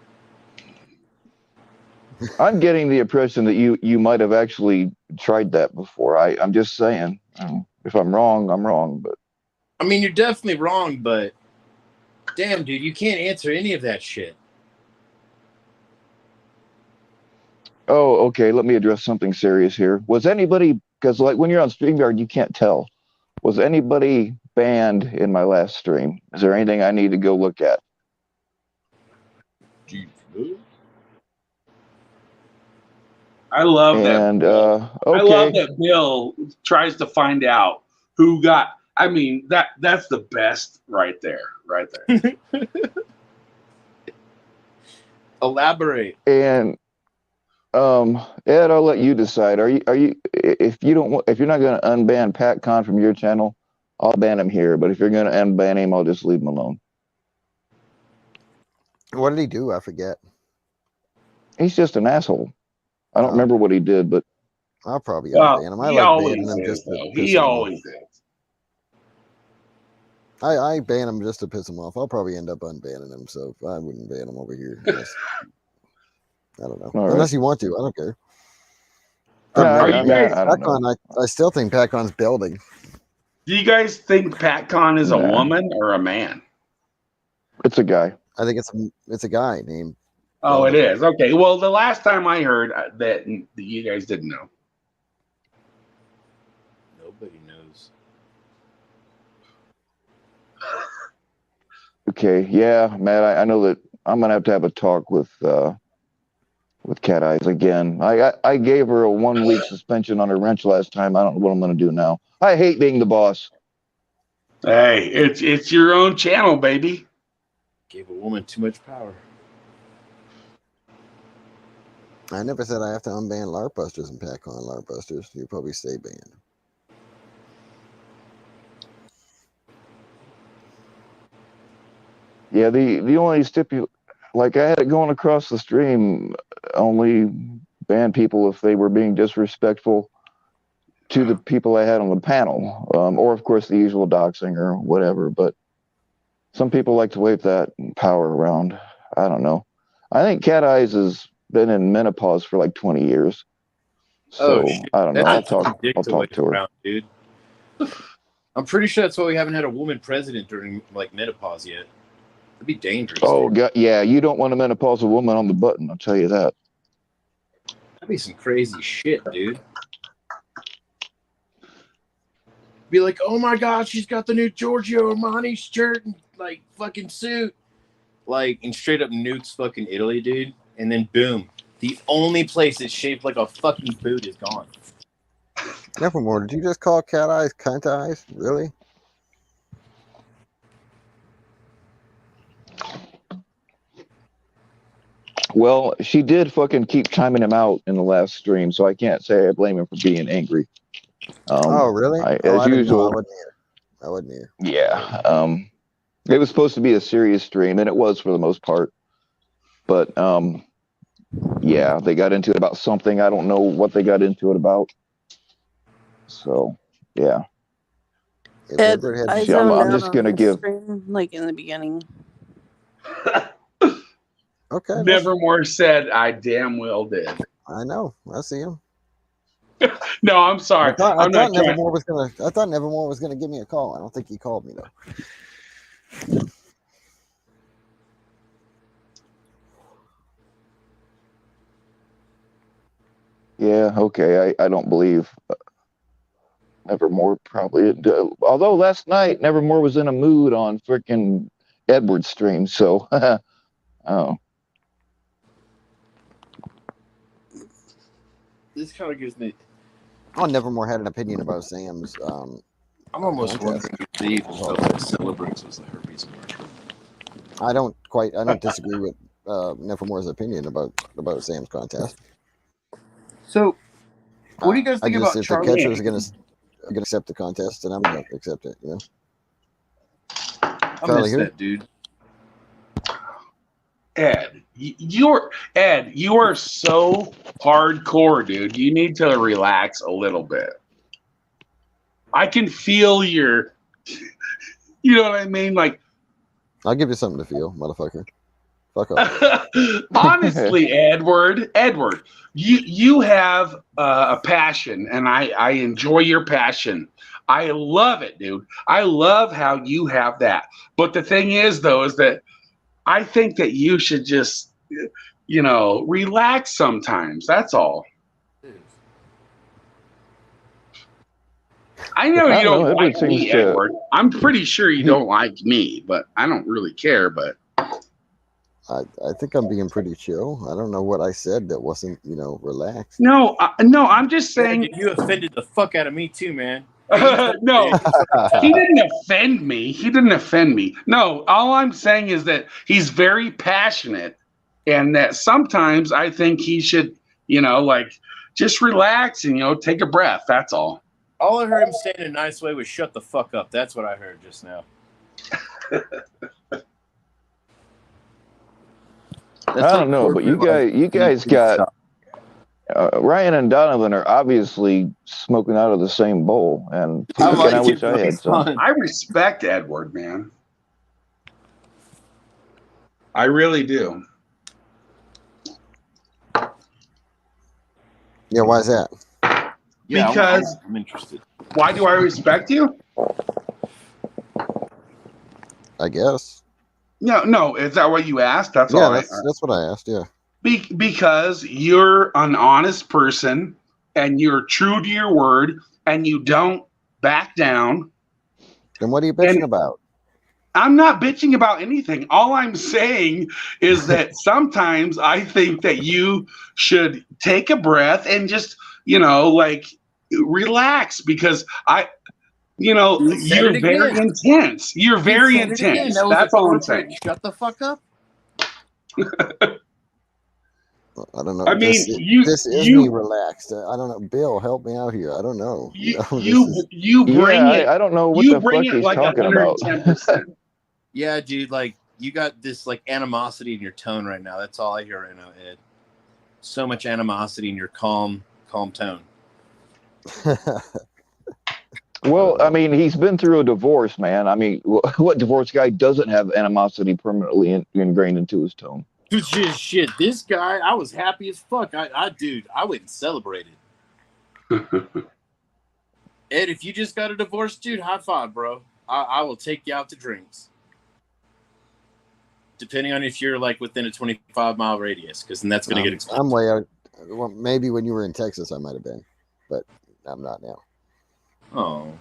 I'm getting the impression that you might have actually tried that before. I'm just saying. If I'm wrong, I'm wrong. But I mean, you're definitely wrong, but damn, dude, you can't answer any of that shit. oh, okay. Let me address something serious here. Was anybody, because like when you're on StreamYard, you can't tell. Was anybody banned in my last stream? Is there anything I need to go look at? I love that. And I love okay, that Bill tries to find out who got. I mean, that's the best right there, right there. Elaborate. and Ed, I'll let you decide. Are you if you don't if you're not going to unban Pat Con from your channel, I'll ban him here. But if you're going to unban him, I'll just leave him alone. What did he do? I forget. He's just an asshole. I don't remember what he did, but I'll probably Well, unban him. I he like banning always him is, just to though. piss He him off. always is. I ban him just to piss him off. I'll probably end up unbanning him, so I wouldn't ban him over here. Unless, I don't know. All right. Unless you want to, I don't care. No, Are you guys? I don't know. PatCon, I still think PatCon's building. Do you guys think PatCon is a Nah. woman or a man? It's a guy. I think it's a guy named. Oh, it is. Okay. Well, the last time I heard that you guys didn't know. Nobody knows. Okay, yeah, Matt. I know that I'm gonna have a talk with Cat Eyes again. I gave her a 1 week suspension on her wrench last time. I don't know what I'm gonna do now. I hate being the boss. Hey, it's your own channel, baby. Gave a woman too much power. I never said I have to unban LARP busters and PatCon LARP busters. You probably stay banned. Yeah, the only like I had it going across the stream, only ban people if they were being disrespectful to the people I had on the panel, or of course the usual doxing or whatever. But some people like to wave that power around. I don't know. I think Cat Eyes has been in menopause for like 20 years. So shit. I don't know. That's I'll a fucking dick talk wave to her. around, dude. I'm pretty sure that's why we haven't had a woman president during like menopause yet. It'd be dangerous. Oh dude. God, yeah, you don't want a menopausal woman on the button. I'll tell you that. That'd be some crazy shit, dude. Be like, oh my god, she's got the new Giorgio Armani shirt and like fucking suit, like, and straight up nukes fucking Italy, dude. And then boom, the only place that's shaped like a fucking boot is gone. Nevermore, did you just call Cat Eyes cunt eyes? Really? Well, she did fucking keep chiming him out in the last stream, so I can't say I blame him for being angry. Oh, really? As I didn't know. usual, I wasn't here. I wasn't here. yeah. It was supposed to be a serious stream, and it was for the most part. But yeah, they got into it about something. I don't know what they got into it about. So yeah. If Ed, Edward had I to- See, I'm zoned out just on gonna the give. stream, like in the beginning. Okay, that's- Nevermore said, I damn well did. I know. I see him. No, I'm sorry. I thought I'm not trying. Nevermore was gonna. I thought Nevermore was gonna give me a call. I don't think he called me though. Yeah, okay. I don't believe Nevermore probably. Although last night Nevermore was in a mood on freaking Edward's stream, so oh. This kind of gives me. Oh, Nevermore had an opinion about Sam's. I'm almost contest. wondering if Dave himself that celebrates was the herpes commercial. I don't disagree with Nevermore's opinion about Sam's contest. So, what do you guys think about if Charlie? the catcher is gonna accept the contest, then I'm gonna accept it. You know. I Charlie, miss who? that dude. Ed, you are so hardcore, dude. You need to relax a little bit. I can feel your, you know what I mean? Like, I'll give you something to feel, motherfucker. Fuck off. honestly, Edward, you have a passion, and I enjoy your passion. I love it, dude. I love how you have that. But the thing is, though, is that I think that you should just, relax sometimes. That's all. I know I you don't know, don't Edward like me, seems to- Edward. I'm pretty sure you don't like me, but I don't really care. But I think I'm being pretty chill. I don't know what I said that wasn't, relaxed. No, no, I'm just Yeah, saying. dude, you offended the fuck out of me too, man. No, Dude, you fucking took he it. didn't offend me. He didn't offend me. No, all I'm saying is that he's very passionate, and that sometimes I think he should, like just relax and take a breath. That's all. All I heard him say in a nice way was "shut the fuck up." That's what I heard just now. I don't know, but you guys got Ryan and Donovan are obviously smoking out of the same bowl, and I like I it, wish bro. I had He's some. fun. I respect Edward, man. I really do. Yeah, why is that? Yeah, Because I'm interested. why do I respect you? I guess. No. Is that what you asked? That's Yeah, all right. that's what I asked. Yeah. Because you're an honest person and you're true to your word and you don't back down. Then what are you bitching And about? I'm not bitching about anything. All I'm saying is that sometimes I think that you should take a breath and just, like relax because You said it you're very again. intense. You're You very said it again. intense. That was a That's all I'm corporate. saying. Shut the fuck up. I don't know. I mean, This is me relaxed. I don't know. Bill, help me out here. I don't know. This is. you bring Yeah, it. I don't know what You the bring fuck it he's like talking about. 110%. Yeah, dude. Like you got this like animosity in your tone right now. That's all I hear right now, Ed. So much animosity in your calm tone. Well, I mean, he's been through a divorce, man. I mean, what divorce guy doesn't have animosity permanently ingrained into his tone? Shit. This guy, I was happy as fuck. Dude, I went and celebrated. Ed, if you just got a divorce, dude, high five, bro. I will take you out to drinks. Depending on if you're like within a 25-mile radius, because then that's going to get expensive. I'm way out. Well, maybe when you were in Texas, I might have been, but I'm not now. Oh,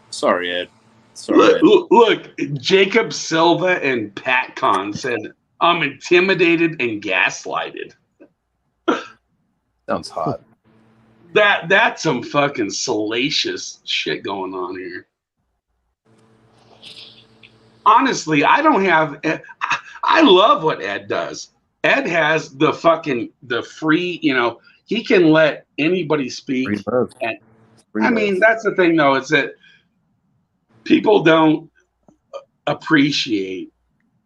sorry, Ed. Sorry, Ed. Look, Jacob Silva and Pat Con said, I'm intimidated and gaslighted. Sounds hot. That's some fucking salacious shit going on here. Honestly, I don't have. I love what Ed does. Ed has the free. He can let anybody speak. And I mean, that's the thing, though, is that people don't appreciate.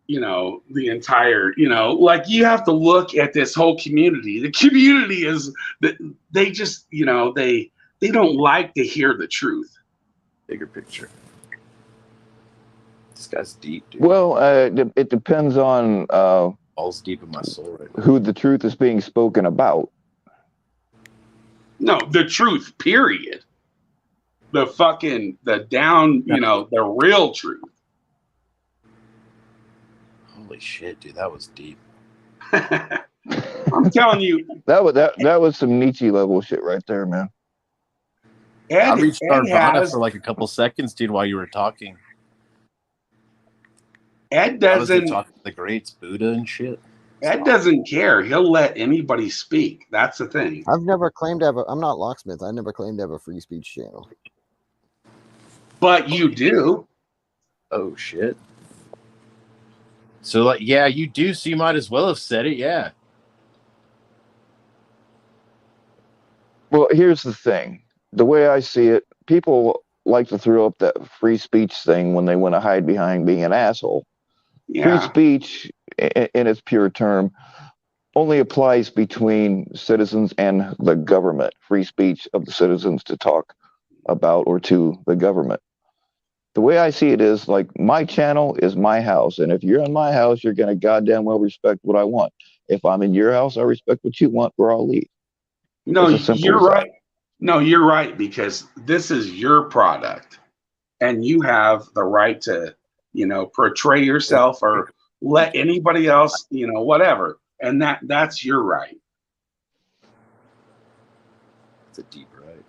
The entire. Like you have to look at this whole community. The community is that they just. They don't like to hear the truth. Bigger picture. This guy's deep, dude. Well, it depends on All's deep in my soul right now. who the truth is being spoken about. No, the truth, period. The real truth. Holy shit, dude, that was deep. I'm telling you, that was some Nietzsche level shit right there, man. I reached Nirvana for like a couple seconds, dude, while you were talking. Ed doesn't talking to the greats, Buddha and shit. Ed doesn't care. He'll let anybody speak. That's the thing. I've never claimed to have I'm not Locksmith. I never claimed to have a free speech channel. But you do. Oh shit. So like, yeah, you do. So you might as well have said it. Yeah. Well, here's the thing. The way I see it, people like to throw up that free speech thing when they want to hide behind being an asshole. Yeah. Free speech, in its pure term, only applies between citizens and the government. Free speech of the citizens to talk about or to the government. The way I see it is like my channel is my house. And if you're in my house, you're going to goddamn well respect what I want. If I'm in your house, I respect what you want or I'll leave. No, you're right. No, you're right, because this is your product and you have the right to, portray yourself or let anybody else, whatever. And that's your right. It's a deep right.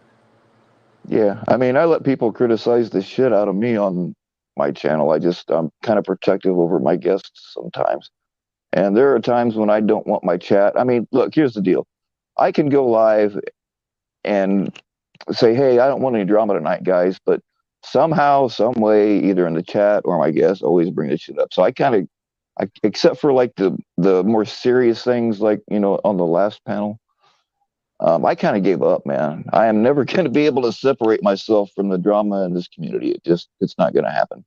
Yeah. I mean, I let people criticize the shit out of me on my channel. I'm kind of protective over my guests sometimes. And there are times when I don't want my chat. I mean, look, here's the deal. I can go live and say, hey, I don't want any drama tonight, guys, but somehow, some way, either in the chat or my guests always bring this shit up. So I kind of, except for like the more serious things, like, you know, on the last panel, I kind of gave up, man. I am never going to be able to separate myself from the drama in this community. It's not going to happen.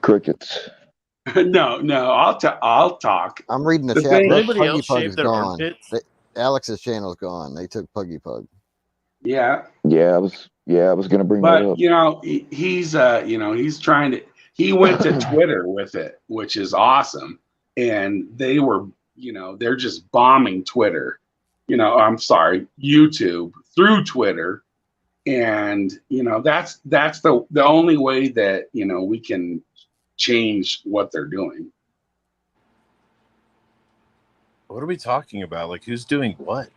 Crickets. No, I'll talk. I'm reading the The chat. thing- Look, Anybody Puggy else Pug shave is their gone. armpits? Alex's channel's gone. They took Puggy Pug. Yeah, Yeah, I was going to bring that but up. you know, he's trying to. He went to Twitter with it, which is awesome, and they were, they're just bombing Twitter. I'm sorry, YouTube through Twitter, and that's the only way that we can change what they're doing. What are we talking about? Like, who's doing what?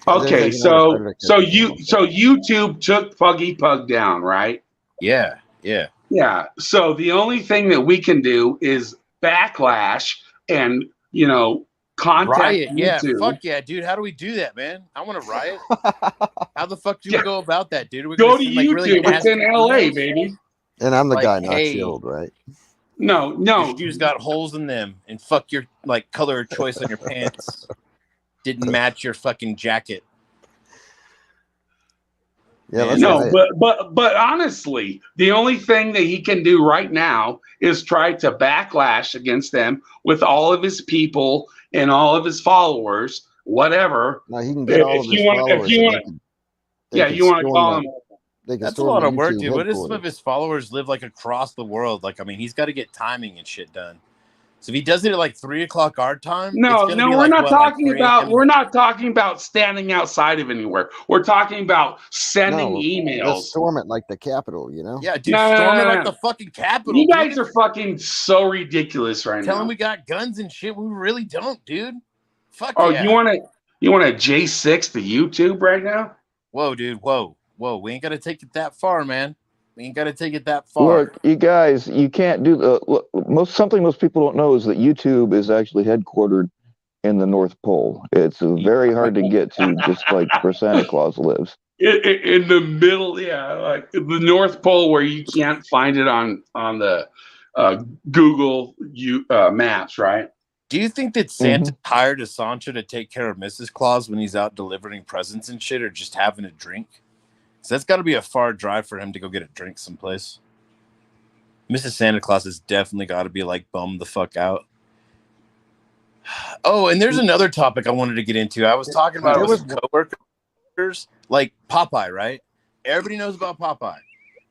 Okay, There's another so Predator channel. YouTube took Puggy Pug down, right? Yeah. Yeah. So the only thing that we can do is backlash and contact Riot. Yeah. YouTube. Fuck yeah, dude. How do we do that, man? I want to riot. How the fuck do we Yeah. go about that, dude? Are we Go gonna to send, like, really YouTube. It's in nasty LA, emails? baby. And I'm the Like, guy not hey, chilled, right? No. Your shoes got holes in them, and fuck your like color of choice on your pants didn't match your fucking jacket. Yeah, let's No, riot. but honestly, the only thing that he can do right now is try to backlash against them with all of his people and all of his followers, whatever. Now he can get all of his followers. If you want, they could you want to storm call the- him. They can That's a storm lot the of work, YouTube dude. What if some of headquarters. his followers live like across the world? Like, I mean, he's got to get timing and shit done. So if he does it at like 3:00 our time, No, it's gonna be we're like, not what, talking like 3 about. a.m. We're not talking about standing outside of anywhere. We're talking about sending No, emails. let's storm it like the Capitol, you know? Yeah, dude, No. storm it like the fucking Capitol. You guys dude. are fucking so ridiculous right Telling now. we got guns and shit. We really don't, dude. Fuck Oh, yeah. you want to J6 the YouTube right now? Whoa, dude. Whoa. We ain't got to take it that far, man. We ain't got to take it that far. Look, you guys, you can't do something most people don't know is that YouTube is actually headquartered in the North Pole. It's very hard to get to, just like where Santa Claus lives. In the middle, yeah, like the North Pole, where you can't find it on the Google Maps, right? Do you think that Santa hired a Sancho to take care of Mrs. Claus when he's out delivering presents and shit, or just having a drink? So that's got to be a far drive for him to go get a drink someplace. Mrs. Santa Claus has definitely got to be like bummed the fuck out. Oh, and there's another topic I wanted to get into. I was talking about it with some coworkers, like Popeye, right? Everybody knows about Popeye.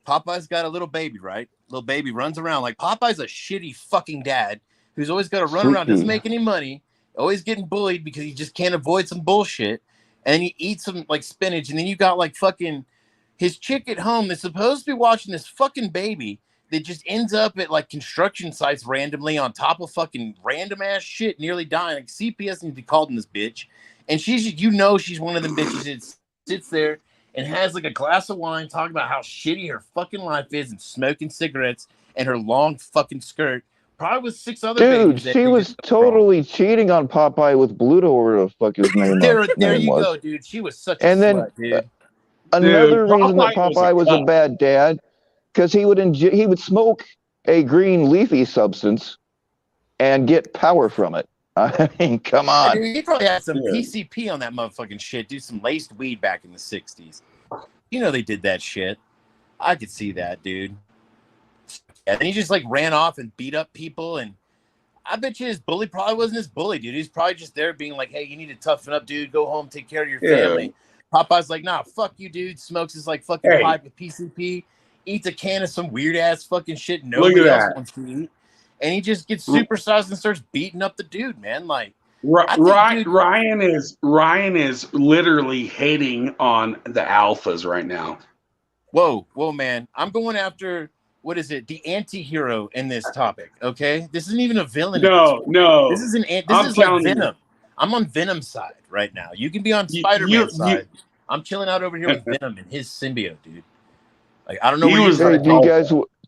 Popeye's got a little baby, right? Little baby runs around. Like, Popeye's a shitty fucking dad who's always got to run around, doesn't make any money, always getting bullied because he just can't avoid some bullshit. And then you eat some like spinach, and then you got like fucking his chick at home that's supposed to be watching this fucking baby that just ends up at like construction sites randomly on top of fucking random ass shit, nearly dying. Like, CPS needs to be called in this bitch. And she's one of them bitches that sits there and has like a glass of wine talking about how shitty her fucking life is and smoking cigarettes and her long fucking skirt. Probably with 6 other babies. Dude, she was totally cheating on Popeye with Bluto, or whatever the fuck his name there you was. go, dude. She was such a And then slut, dude. Another Dude, reason that Popeye Popeye was a bad dad, because he would smoke a green leafy substance and get power from it. I mean, come on. Dude, he probably had some PCP on that motherfucking shit, dude. Some laced weed back in the 60s. You know they did that shit. I could see that, dude. And then he just like ran off and beat up people, and I bet you his bully probably wasn't his bully, dude. He's probably just there being like, hey, you need to toughen up, dude. Go home, take care of your family. Popeye's like, nah, fuck you, dude. Smokes his like fucking pipe with PCP, eats a can of some weird ass fucking shit nobody else wants to eat, and he just gets supersized and starts beating up the dude, man. Like, Ryan is literally hating on the alphas right now. Whoa, man. I'm going after, what is it? The anti-hero in this topic, okay? This isn't even a villain. No. This is like Venom. I'm on Venom's side right now. You can be on You- Spider-Man's you- side. I'm chilling out over here with Venom and his symbiote, dude. Like, I don't know He where was you're Hey, at.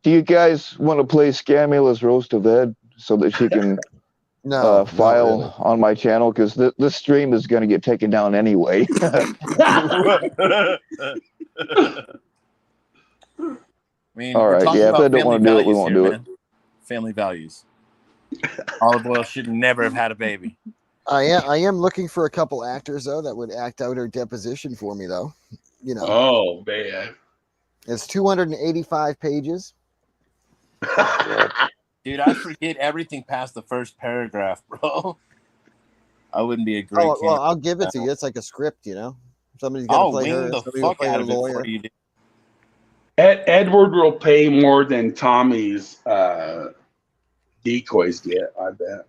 do you guys want to play Scamula's Roast of Ed so that she can No, not file really. on my channel? Because this stream is going to get taken down anyway. I mean, All we're right, talking yeah. If they about don't family want to do it, we values won't here, do it. man. Family values. Olive Oil should never have had a baby. I am looking for a couple actors though that would act out her deposition for me though. You know, Oh man. it's 285 pages. Dude, I forget everything past the first paragraph, bro. I wouldn't be a great Oh well, candidate. I'll give it to you. It's like a script, you know. Somebody's got to I'll play wing her. the Somebody will fuck play out her of it lawyer. for you, dude. Edward will pay more than Tommy's decoys get, I bet.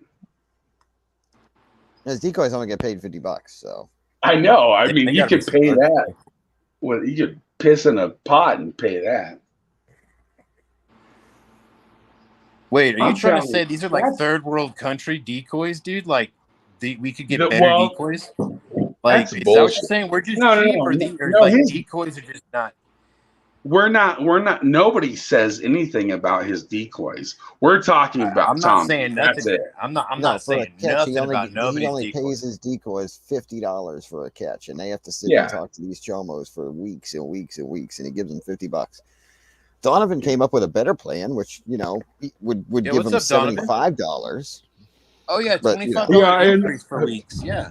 His decoys only get paid $50, so I know. I They mean, you gotta be could pay smart. that. Well, you could piss in a pot and pay that. Wait, are you I'm trying to telling say you, these are like third world country decoys, dude? Like, we could get better well, decoys? Like, that's is that what bullshit. you're saying? We're just No, no, cheap, no, or no, or no. like decoys are just not. We're not. Nobody says anything about his decoys. We're talking about I'm not Tommy. saying That's nothing. it. I'm no, not for a saying catch, nothing about he nobody's only decoys. pays his decoys $50 for a catch, and they have to sit Yeah. and talk to these chomos for weeks and weeks and weeks, and he gives them $50. Donovan came up with a better plan, which would Yeah, give what's him up, Donovan? $75. Oh yeah, But, $25 Yeah, and- increase for weeks. Yeah,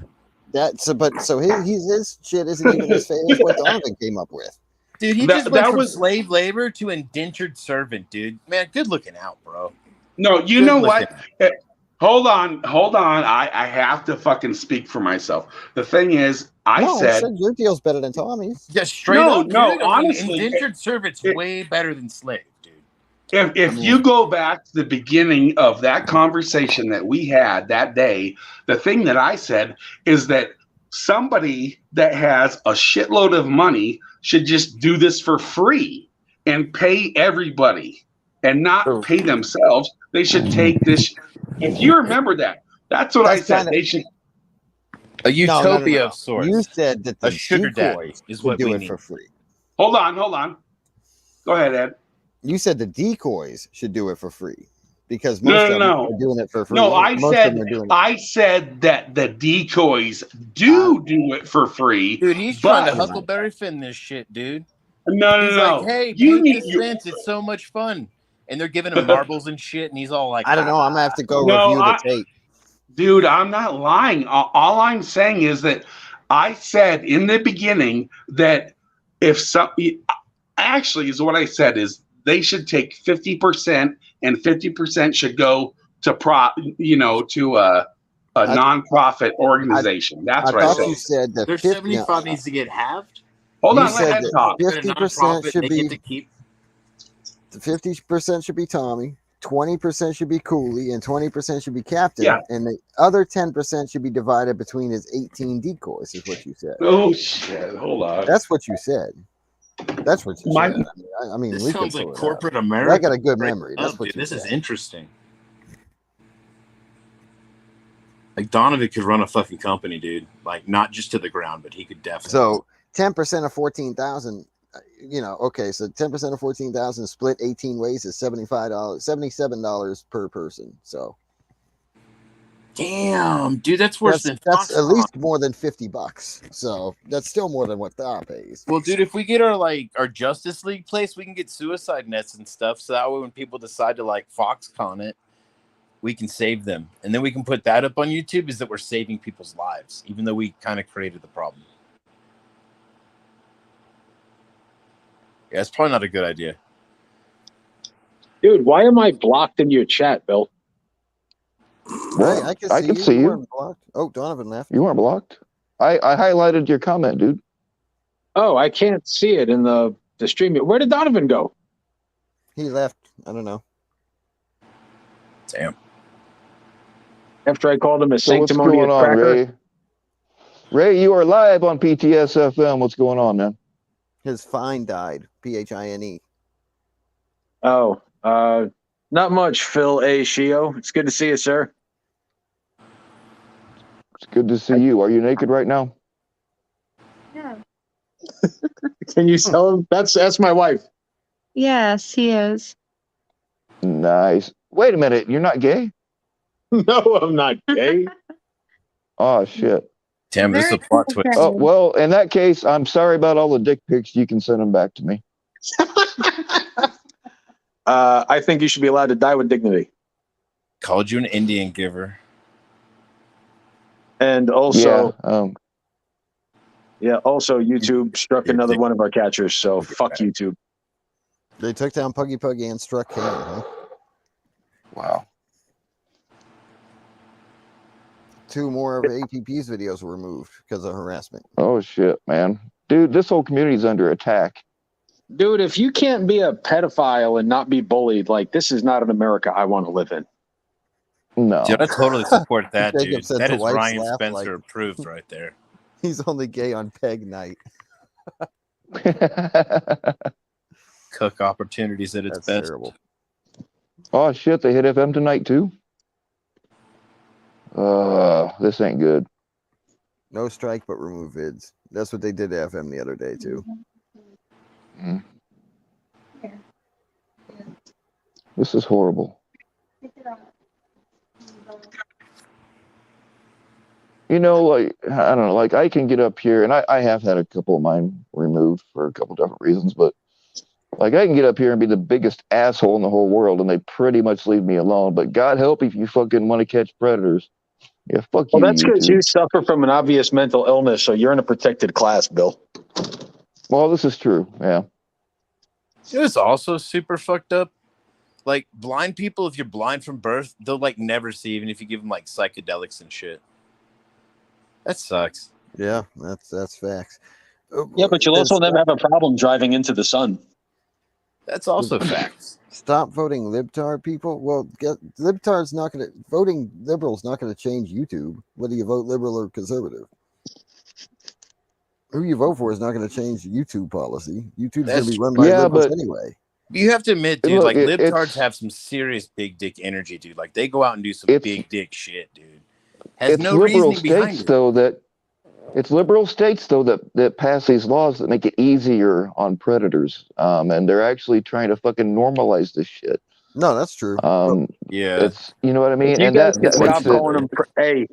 So his shit isn't even as famous what Donovan came up with. dude, he That- just went that from was- slave labor to indentured servant, dude. Man, good looking out, bro. No, you Good know looking. what? Hold on. I have to fucking speak for myself. The thing is, I No, said your deal's better than Tommy's. Yeah, straight No, up, dude. no, I mean, honestly, indentured servant's way better than slave, dude. if you go back to the beginning of that conversation that we had that day, the thing that I said is that somebody that has a shitload of money should just do this for free and pay everybody and not pay themselves. They should take this. If you remember that, that's what I That's said. kinda- They should. A utopia No. of sorts. You said that the A sugar daddy decoys is would what do we it need. for free. Hold on. Go ahead, Ed. You said the decoys should do it for free because No, most no, of them no. are doing it for free. No, I Most said of them are doing it. I said that the decoys do it for free. Dude, he's trying to Huckleberry Finn this shit, dude. No, He's no. like, hey, You paint need this fence. It's so much fun. And they're giving him marbles and shit, and he's all like, I don't know. I'm gonna have to go No, review the tape. Dude, I'm not lying. All I'm saying is that I said in the beginning that if some actually is what I said is they should take 50% and 50% should go to to a nonprofit organization. That's what I thought said. you said that their 75 needs to get halved. Hold You on, let said Ed that talk. 50% should they be get to keep. 50% should be Tommy, 20% should be Cooley, and 20% should be Captain. Yeah. And the other 10% should be divided between his 18 decoys, is what you said. Oh shit! Hold on. That's what you said. That's what you My- said. I mean, This we can sounds like sort it out. corporate But America. I got a good right memory. That's up, what dude. you This said. is interesting. Like Donovan could run a fucking company, dude. Like not just to the ground, but he could definitely. So 10% of 14,000, okay, so 10% of 14,000 split 18 ways is $77 per person. So damn, dude, that's worse than that's at Foxconn. least more than $50. So that's still more than what Thor pays. Well, dude, if we get our Justice League place, we can get suicide nets and stuff. So that way, when people decide to like Foxconn it, we can save them, and then we can put that up on YouTube. Is that we're saving people's lives, even though we kind of created the problem. Yeah, it's probably not a good idea. Dude, why am I blocked in your chat, Bill? Hey, I can see you. you. Weren't blocked. Oh, Donovan left. You weren't blocked. I highlighted your comment, dude. Oh, I can't see it in the stream. Where did Donovan go? He left. I don't know. Damn. After I called him a So what's sanctimonious going on, cracker? Ray? Ray, you are live on PTS FM. What's going on, man? His fine died. PHINE. Oh, not much, Phil A. Shio. It's good to see you, sir. It's good to see you. Are you naked right now? Yeah. Can you tell him? That's my wife. Yes, he is. Nice. Wait a minute. You're not gay? No, I'm not gay. Oh, shit. Damn, this is a Very plot twist. Oh, well, in that case, I'm sorry about all the dick pics. You can send them back to me. I think you should be allowed to die with dignity. Called you an Indian giver. And also, Yeah. YouTube struck You're another dick- one of our catchers. So dick fuck bag. YouTube. They took down Puggy Puggy and struck Kane, huh? Wow. 2 more of APP's videos were removed because of harassment. Oh, shit, man. Dude, this whole community's under attack. Dude, if you can't be a pedophile and not be bullied, like, this is not an America I want to live in. No. Dude, I totally support that, Jacob dude. said That the is wife's Ryan laugh Spencer like- approved right there. He's only gay on peg night. Cook opportunities at its That's best. terrible. Oh, shit. They hit FM tonight, too? This ain't good. No strike, but remove vids. That's what they did to FM the other day, too. Mm. This is horrible. You know, like, I don't know, like, I can get up here, and I have had a couple of mine removed for a couple different reasons, but, like, I can get up here and be the biggest asshole in the whole world, and they pretty much leave me alone. But God help if you fucking want to catch predators. Yeah, fuck Well, you, that's because YouTube. you suffer from an obvious mental illness, so you're in a protected class, Bill. Well, this is true, yeah. It was also super fucked up. Like, blind people, if you're blind from birth, they'll, like, never see, even if you give them, like, psychedelics and shit. That sucks. Yeah, that's facts. Yeah, but you'll also never have a problem driving into the sun. That's also facts. Stop voting libtard, people. Well, libtard's not going to voting liberal's not going to change YouTube, whether you vote liberal or conservative. Who you vote for is not going to change YouTube policy. YouTube's going to be run by liberals anyway. You have to admit, dude, Look, like, libtards have some serious big dick energy, dude. Like, they go out and do some big dick shit, dude. Has It's no liberal reasoning behind states, it. though, it's liberal states, though, that pass these laws that make it easier on predators. And they're actually trying to fucking normalize this shit. No, that's true. Yeah. It's, you know what I mean? If you And guys that can stop makes calling them, hey,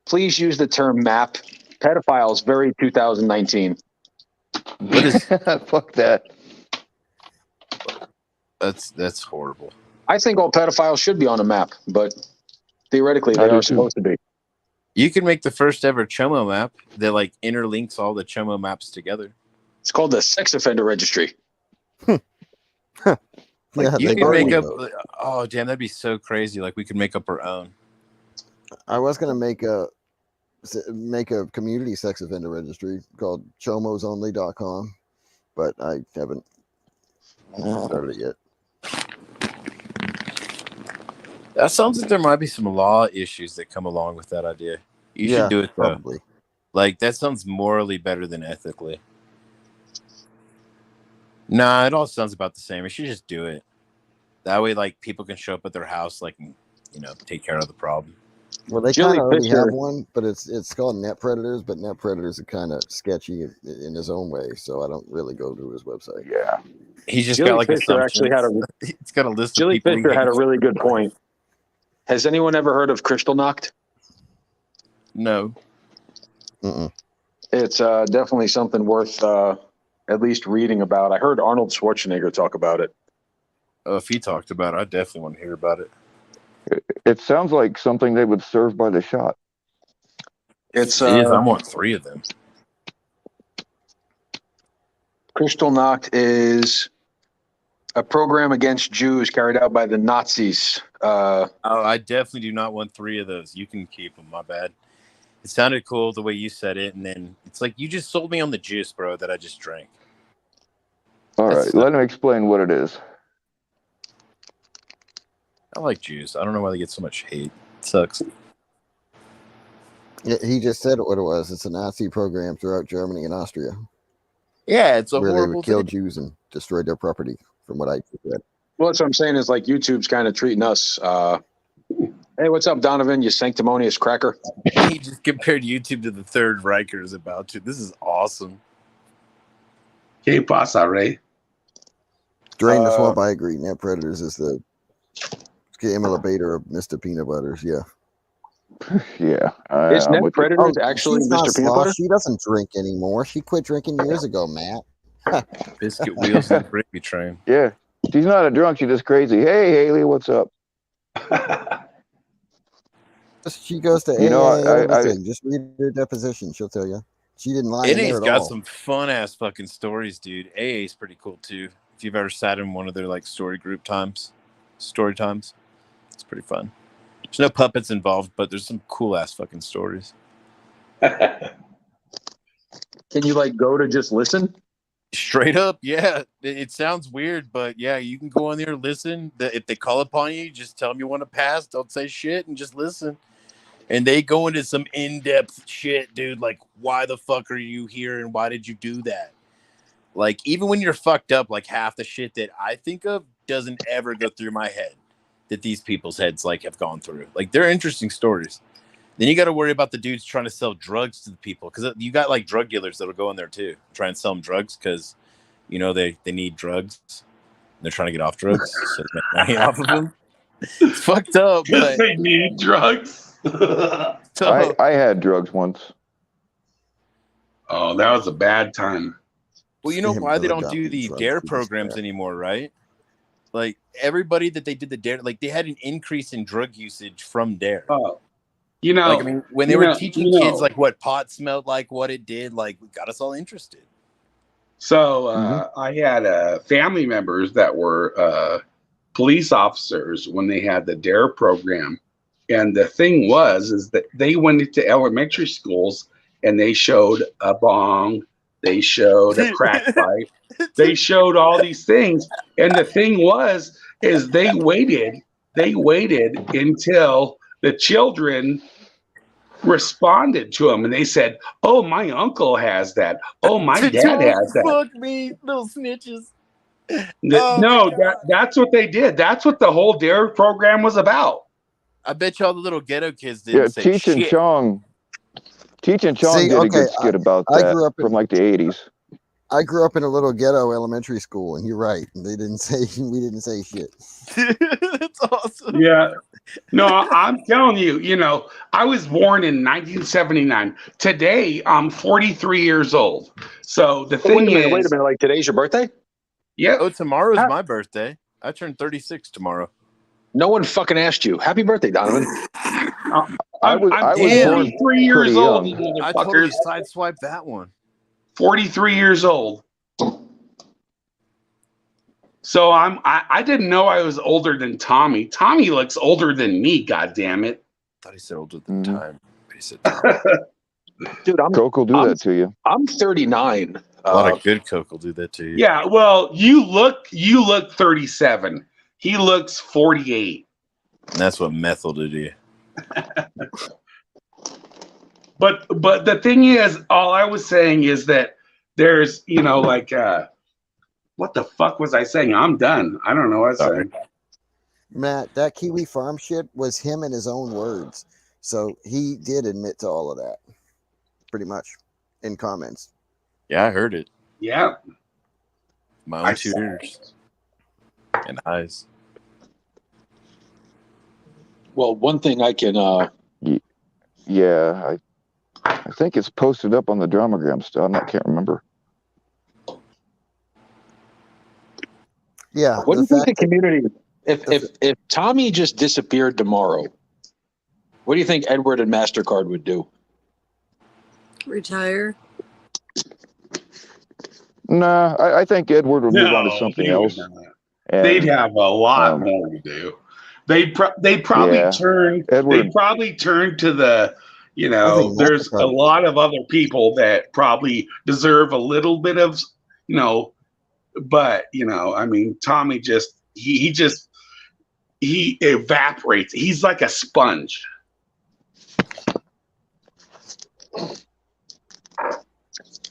please use the term map. Pedophiles, very 2019. What is fuck that. That's horrible. I think all pedophiles should be on a map, but theoretically I they do are too. supposed to be. You can make the first ever Chomo map that, like, interlinks all the Chomo maps together. It's called the sex offender registry. Like, Yeah, you they can make up. already vote. Oh, damn, that'd be so crazy. Like, we could make up our own. I was going to make a community sex offender registry called chomosonly.com, but I haven't started it yet. That sounds like there might be some law issues that come along with that idea. You should do it, though. Probably. Like, that sounds morally better than ethically. Nah, it all sounds about the same. You should just do it. That way, like, people can show up at their house, like, and, you know, take care of the problem. Well, they Jilly kind of already Fisher- have one, but it's called Net Predators, but Net Predators are kind of sketchy in his own way, so I don't really go to his website. Yeah. He's just Jilly got, like, Fisher actually had it's got a list of Jilly people. Fisher had a really good point. Has anyone ever heard of Crystal Knocked? No. Mm-mm. It's definitely something worth at least reading about. I heard Arnold Schwarzenegger talk about it. Oh, if he talked about it, I definitely want to hear about it. It sounds like something they would serve by the shot. It's It is. I want 3 of them. Crystal Knocked is a program against Jews carried out by the Nazis. Oh, I definitely do not want 3 of those. You can keep them. My bad. It sounded cool the way you said it, and then it's like you just sold me on the juice, bro, that I just drank. All That's- right, let him explain what it is. I like juice. I don't know why they get so much hate. It sucks. Yeah, he just said what it was. It's a Nazi program throughout Germany and Austria Yeah, it's a where they horrible would kill thing. Jews and destroy their property, from what I read. Well, that's what I'm saying is like YouTube's kind of treating us Hey, what's up, Donovan? You sanctimonious cracker. He just compared YouTube to the Third Riker is about to. This is awesome. ¿Qué pasa, Ray? Drain the swamp. I agree. Net Predators is the elevator of Mr. Peanut Butters. Yeah. Yeah. Is I'm Net with you. Predators actually she's not Mr. Peanut sloth. Butter? She doesn't drink anymore. She quit drinking years ago, Matt. Biscuit wheels and the gravy train. Yeah. She's not a drunk. She's just crazy. Hey, Haley, what's up? She goes to You know, AA, everything. Just read her deposition. She'll tell you. She didn't lie in there NA's at got all. some fun ass fucking stories, dude. AA's pretty cool too. If you've ever sat in one of their like story times, it's pretty fun. There's no puppets involved, but there's some cool ass fucking stories. Can you like go to just listen? Straight up, yeah. It sounds weird, but yeah, you can go on there, listen. If they call upon you, just tell them you want to pass. Don't say shit and just listen. And they go into some in-depth shit, dude. Like, why the fuck are you here and why did you do that? Like, even when you're fucked up, like half the shit that I think of doesn't ever go through my head that these people's heads like have gone through. Like, they're interesting stories. Then you got to worry about the dudes trying to sell drugs to the people because you got like drug dealers that'll go in there too, try and sell them drugs because, you know, they need drugs. And they're trying to get off drugs, so they make money off of them. It's fucked up, but They need drugs. so I had drugs once. Oh, that was a bad time. well, you know Him why to they the don't do dummy the drugs, DARE he was programs bad. anymore, right? Like everybody that they did the DARE, like they had an increase in drug usage from DARE. Oh, you know, Like I mean, when they were teaching kids like what pot smelled like, what it did, like it got us all interested. So I had family members that were police officers when they had the DARE program, and the thing is that they went into elementary schools and they showed a bong, they showed a crack pipe, they showed all these things, and the thing is they waited until the children responded to them and they said, "Oh, my uncle has that. Oh, my dad has that." Fuck me, little snitches. No, that's what they did. That's what the whole DARE program was about. I bet you all the little ghetto kids didn't Yeah, say Cheech and shit. Chong. Cheech and Chong See, did a okay, good skit about I that grew up in- from like the 80s. I grew up in a little ghetto elementary school, and you're right. We didn't say shit. That's awesome. Yeah. No, I'm telling you, you know, I was born in 1979. Today, I'm 43 years old. So the thing Wait a minute. is, Like today's your birthday? yeah, Oh, tomorrow's my birthday. I turn 36 tomorrow. No one fucking asked you. Happy birthday, Donovan. I'm was 43 years pretty old, young. you I totally motherfuckers. sideswiped that one. 43 years old. So I didn't know I was older than Tommy. Tommy looks older than me, god damn it. I thought he said older than time. But he said Dude, Coke will do that to you. I'm 39. a lot of good coke will do that to you. Yeah, well, you look 37. He looks 48. And that's what meth will do to you. But the thing is, all I was saying is that there's, you know, like what the fuck was I saying? I'm done. I don't know what I was saying. Matt, that Kiwi Farm shit was him in his own words. So he did admit to all of that, pretty much, in comments. Yeah, I heard it. Yeah. My own 2 ears and eyes. Well, one thing I can Yeah, I think it's posted up on the Dramagram stuff. I can't remember. Yeah. what do you think the community if Tommy just disappeared tomorrow, what do you think Edward and MasterCard would do? Retire. Nah, I think Edward would move on to something they would else. not. And, They'd have a lot more to do. They'd probably Yeah. turn. Edward- They'd probably turn to the. You I know, think there's a MasterCard. lot of other people that probably deserve a little bit of, you know, but you know, I mean, Tommy just he evaporates. He's like a sponge.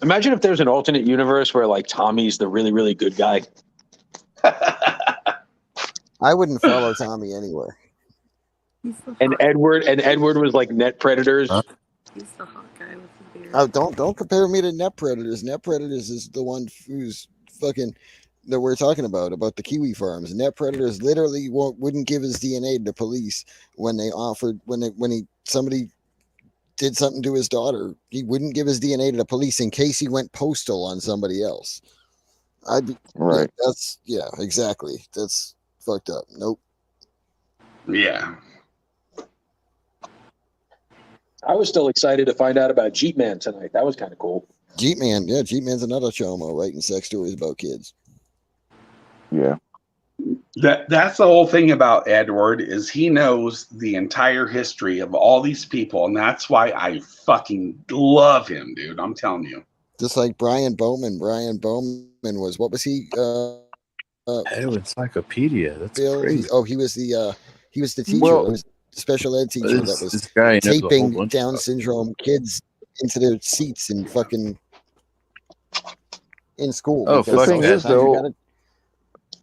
Imagine if there's an alternate universe where like Tommy's the really, really good guy. I wouldn't follow Tommy anywhere. He's the And hot, Edward was like net predators. Huh? he's the hot guy with the beard. Oh, don't compare me to Net Predators. Net Predators is the one who's fucking that we're talking about the Kiwi farms. Net Predators literally wouldn't give his DNA to the police when they offered somebody did something to his daughter. He wouldn't give his DNA to the police in case he went postal on somebody else. Right. Exactly. That's fucked up. Nope. Yeah. I was still excited to find out about Jeep Man tonight. That was kind of cool. Jeep Man's another chomo writing sex stories about kids. Yeah. That's the whole thing about Edward is he knows the entire history of all these people, and that's why I fucking love him, dude. I'm telling you. Just like Brian Bowman. Brian Bowman was, what was he? Hey, encyclopedia. That's Bill. crazy. He was the teacher. Well- He was the special ed teacher that was This guy knows a whole taping bunch Down of stuff. syndrome kids into their seats and fucking in school. Oh, because fuck thing that. is, though,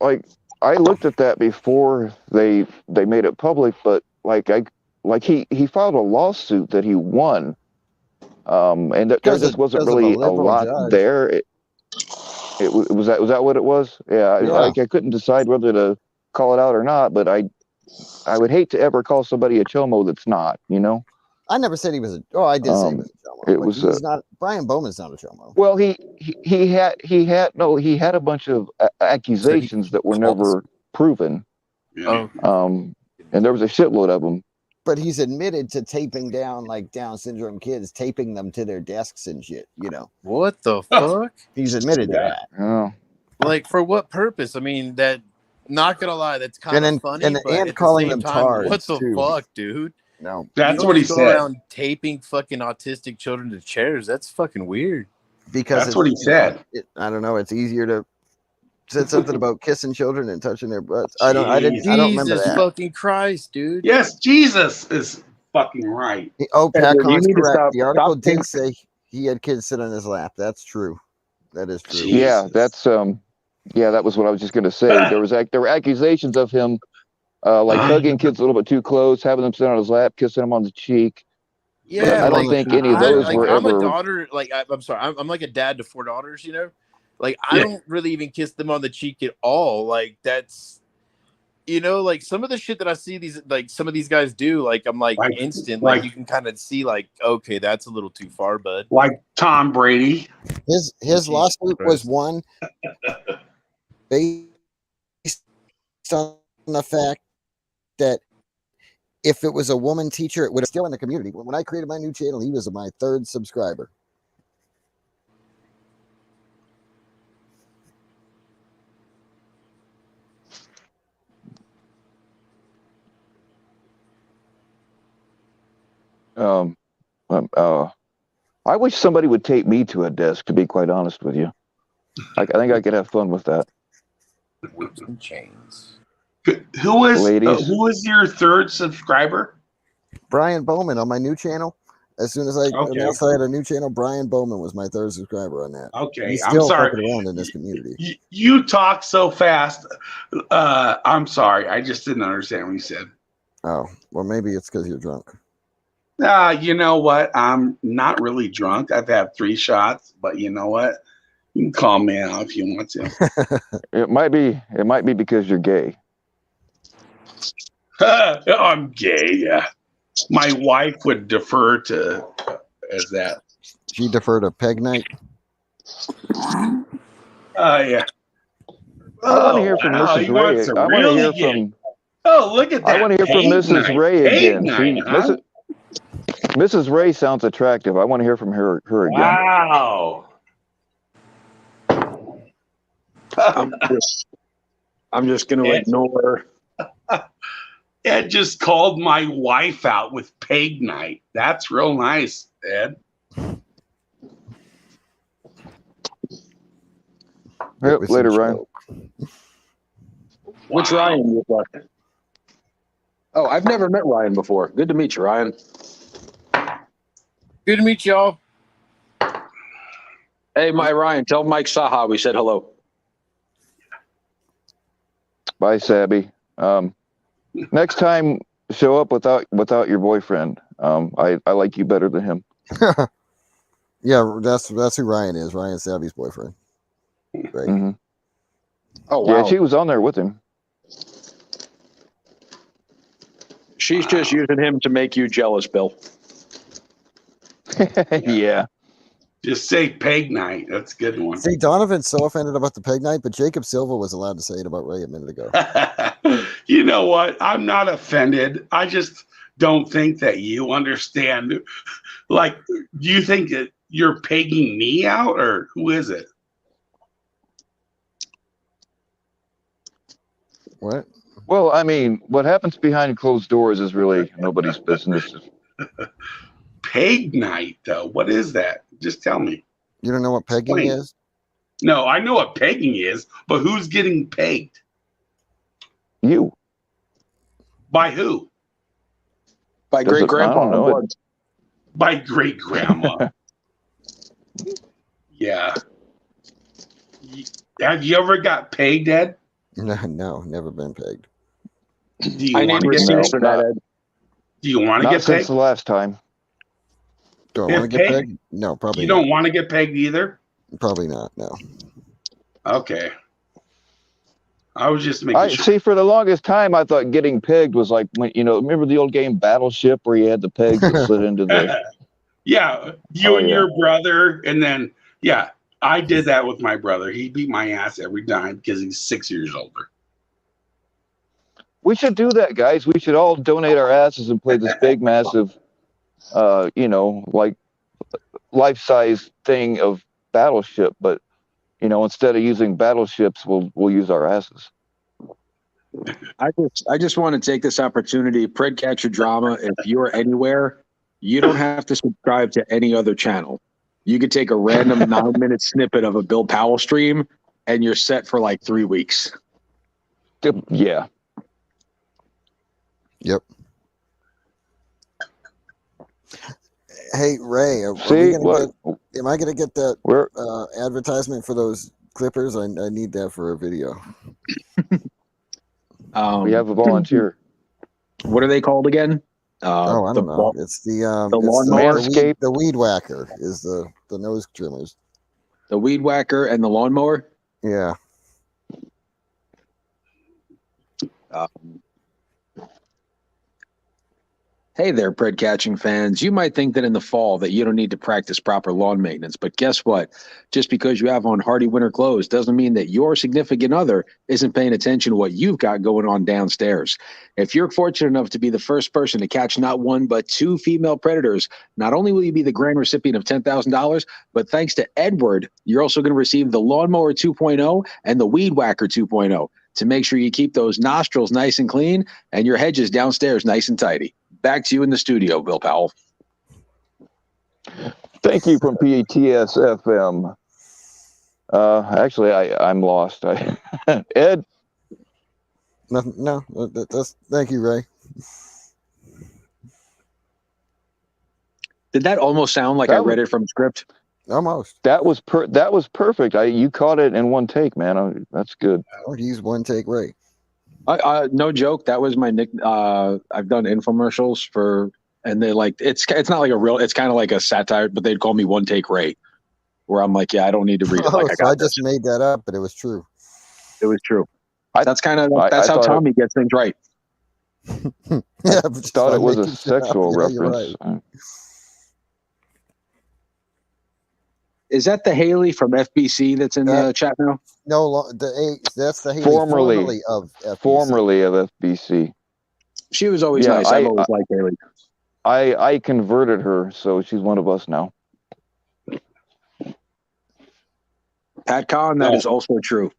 like I looked at that before they made it public, but he filed a lawsuit that he won, and there just wasn't because of a really a liberal lot judge. there. Was that what it was? Yeah, Yeah. I couldn't decide whether to call it out or not, but I would hate to ever call somebody a chomo that's not, you know. I never said he was a. Oh, I did say he was a chomo. It But was, he's not. Brian Bowman's not a chomo. Well, he had a bunch of accusations that were never proven, Yeah. Oh, and there was a shitload of them. But he's admitted to taping down like Down syndrome kids, taping them to their desks and shit. You know, what the fuck? he's admitted to Yeah. that. Oh, Like, for what purpose? I mean, that. Not gonna lie, that's kind of funny. and But at calling the same them time, tards, what the too. fuck, dude? No, That's You what he don't go said. around taping fucking autistic children to chairs. That's fucking weird. because That's what he said. I don't know. It's easier to said something about kissing children and touching their butts. I don't remember Jesus that. fucking Christ, dude. Yes, Jesus is fucking right. Pat Edward, you Con's need to correct. stop- The article stop did say he had kids sit on his lap. That's true. That is true. Jesus. yeah, that's that was what I was just gonna say. There were accusations of him, hugging kids a little bit too close, having them sit on his lap, kissing them on the cheek. Yeah, I don't like, think any of those were I'm ever. a daughter. Like, I'm sorry. I'm like a dad to 4 daughters. You know, like I Yeah. don't really even kiss them on the cheek at all. Like that's, like some of the shit that I see some of these guys do. Like I'm like instant. Like you can kind of see like, okay, that's a little too far, bud. Like Tom Brady. His lawsuit was won based on the fact that if it was a woman teacher, it would have still in the community. When I created my new channel, he was my 3rd subscriber. I wish somebody would tape me to a desk. To be quite honest with you, I think I could have fun with that. Whips and chains. Who is Ladies. who is your 3rd subscriber? Brian Bowman on my new channel. As soon as I Okay. announced I had a new channel, Brian Bowman was my 3rd subscriber on that. Okay, He's I'm still sorry. fucking around in this community. You talk so fast. I'm sorry. I just didn't understand what you said. Oh, well, maybe it's because you're drunk. You know what? I'm not really drunk. I've had 3 shots, but you know what? You can call me out if you want to. It might be because you're gay. I'm gay. Yeah, my wife would defer to as that. She deferred to Peg Night. Yeah. I want to hear from wow, Mrs. he wants Ray. to I want to really hear get- from. Oh, look at that! I want to hear from Peg Mrs. night. Ray Peg again. night, huh? Mrs. Ray sounds attractive. I want to hear from her again. Wow. I'm just going to Ed- ignore. Ed just called my wife out with Peg night. That's real nice, Ed. Yep, With later, some Ryan. smoke. Which Ryan you like? Oh, I've never met Ryan before. Good to meet you, Ryan. Good to meet y'all. Hey, Ryan, tell Mike Saha we said hello. Bye, Sabby. Next time show up without your boyfriend. I like you better than him. Yeah, that's who Ryan is. Ryan Savvy's boyfriend. Right. Hmm. Oh Yeah, wow. she was on there with him. She's just using him to make you jealous, Bill. Yeah. Just say peg night. That's a good one. See, Donovan's so offended about the peg night, but Jacob Silva was allowed to say it about Ray a minute ago. You know what? I'm not offended. I just don't think that you understand. Like, do you think that you're pegging me out, or who is it? What? Well, I mean, what happens behind closed doors is really nobody's business. Peg night, though. What is that? Just tell me. You don't know what pegging Explain. is? No, I know what pegging is, but who's getting pegged? You. By who? By Does great it- I grandpa. don't know. By great grandma. Yeah. Have you ever got pegged, Ed? No, never been pegged. Do you I want need to get receipts pegged? for that, Ed. Do you want to Not get since pegged? the last time. Do I Yeah, want to get pegged? pegged? No, probably You not. don't want to get pegged either? Probably not. No. Okay. I was just making sure. See, for the longest time, I thought getting pegged was like when remember the old game Battleship where you had the pegs that slid into the. Yeah, you Oh, and yeah. your brother, and then yeah, I did that with my brother. He beat my ass every time because he's 6 years older. We should do that, guys. We should all donate our asses and play this big, massive, like life-size thing of Battleship. But instead of using battleships, we'll use our asses. I just want to take this opportunity, Predcatcher Drama. If you're anywhere, you don't have to subscribe to any other channel. You could take a random 9-minute snippet of a Bill Powell stream, and you're set for like 3 weeks. Yeah. Yep. Hey Ray, am I gonna get that We're advertisement for those clippers? I need that for a video. we have a volunteer. What are they called again? I don't know. ball- It's the lawnmower? Manscaped. the weed whacker is the nose trimmers. the weed whacker, and the lawnmower. Yeah. Hey there, pred catching fans. You might think that in the fall that you don't need to practice proper lawn maintenance, but guess what? Just because you have on hardy winter clothes doesn't mean that your significant other isn't paying attention to what you've got going on downstairs. If you're fortunate enough to be the first person to catch not one but 2 female predators, not only will you be the grand recipient of $10,000, but thanks to Edward, you're also going to receive the Lawnmower 2.0 and the Weed Whacker 2.0 to make sure you keep those nostrils nice and clean and your hedges downstairs nice and tidy. Back to you in the studio, Bill Powell. Thank you from PATS FM. Actually, I'm lost. Ed. No, that's thank you, Ray. Did that almost sound like I read it from script? Almost. That was perfect. You caught it in one take, man. That's good. Oh, he's one take Ray. No joke. That was my nick. I've done infomercials for, and they like it's not like a real. It's kind of like a satire, but they'd call me One Take Ray, where I'm like, yeah, I don't need to read it. Like I just made that up, but it was true. It was true. That's I how Tommy gets things right. Yeah, I thought it was a sexual reference. Right. Is that the Haley from FBC that's in the chat now? No, that's the Haley Formerly of FBC. Formerly of FBC. She was always nice. I've always liked Haley. I converted her, so she's one of us now. Pat Kahn, that is also true.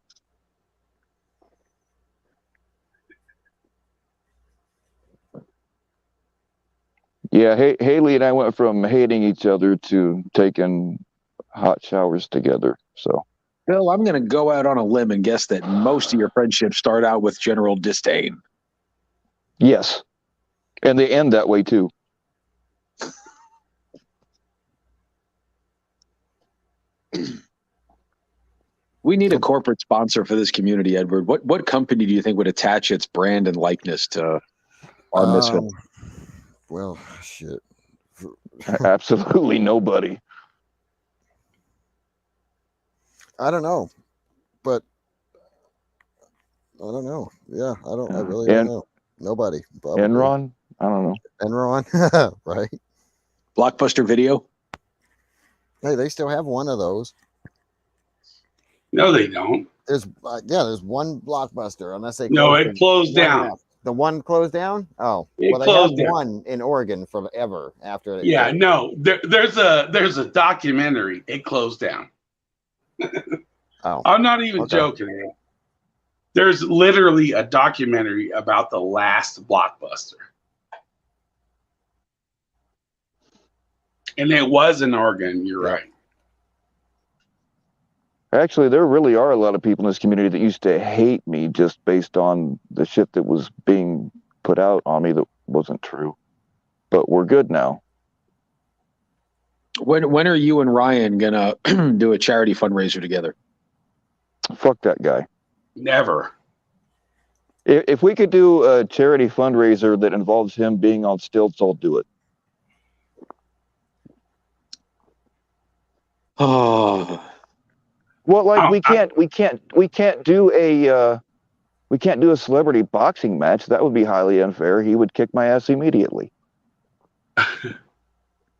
Yeah, Haley and I went from hating each other to taking hot showers together. So, Bill, I'm going to go out on a limb and guess that most of your friendships start out with general disdain. yes, and they end that way too. We need a corporate sponsor for this community, Edward. What company do you think would attach its brand and likeness to Our misfit. Well, shit. Absolutely nobody. I don't know, but I don't know. Yeah, I don't. I really And- don't know. Nobody. Probably. Enron? I don't know. Enron, right? Blockbuster Video. Hey, they still have one of those. No, they don't. There's there's one Blockbuster, unless they No, closed it closed one down. left. The one closed down. Oh, It well, they have closed down. one in Oregon forever after. It Yeah, closed. no, there's a documentary. It closed down. Oh, I'm not even Okay. joking. Man. There's literally a documentary about the last Blockbuster. And it was in Oregon, you're Yeah. right. Actually, there really are a lot of people in this community that used to hate me just based on the shit that was being put out on me that wasn't true. But we're good now. When are you and Ryan gonna do a charity fundraiser together? Fuck that guy. Never. If we could do a charity fundraiser that involves him being on stilts, I'll do it. Oh, Well, like Oh, we can't do a celebrity boxing match. That would be highly unfair. He would kick my ass immediately.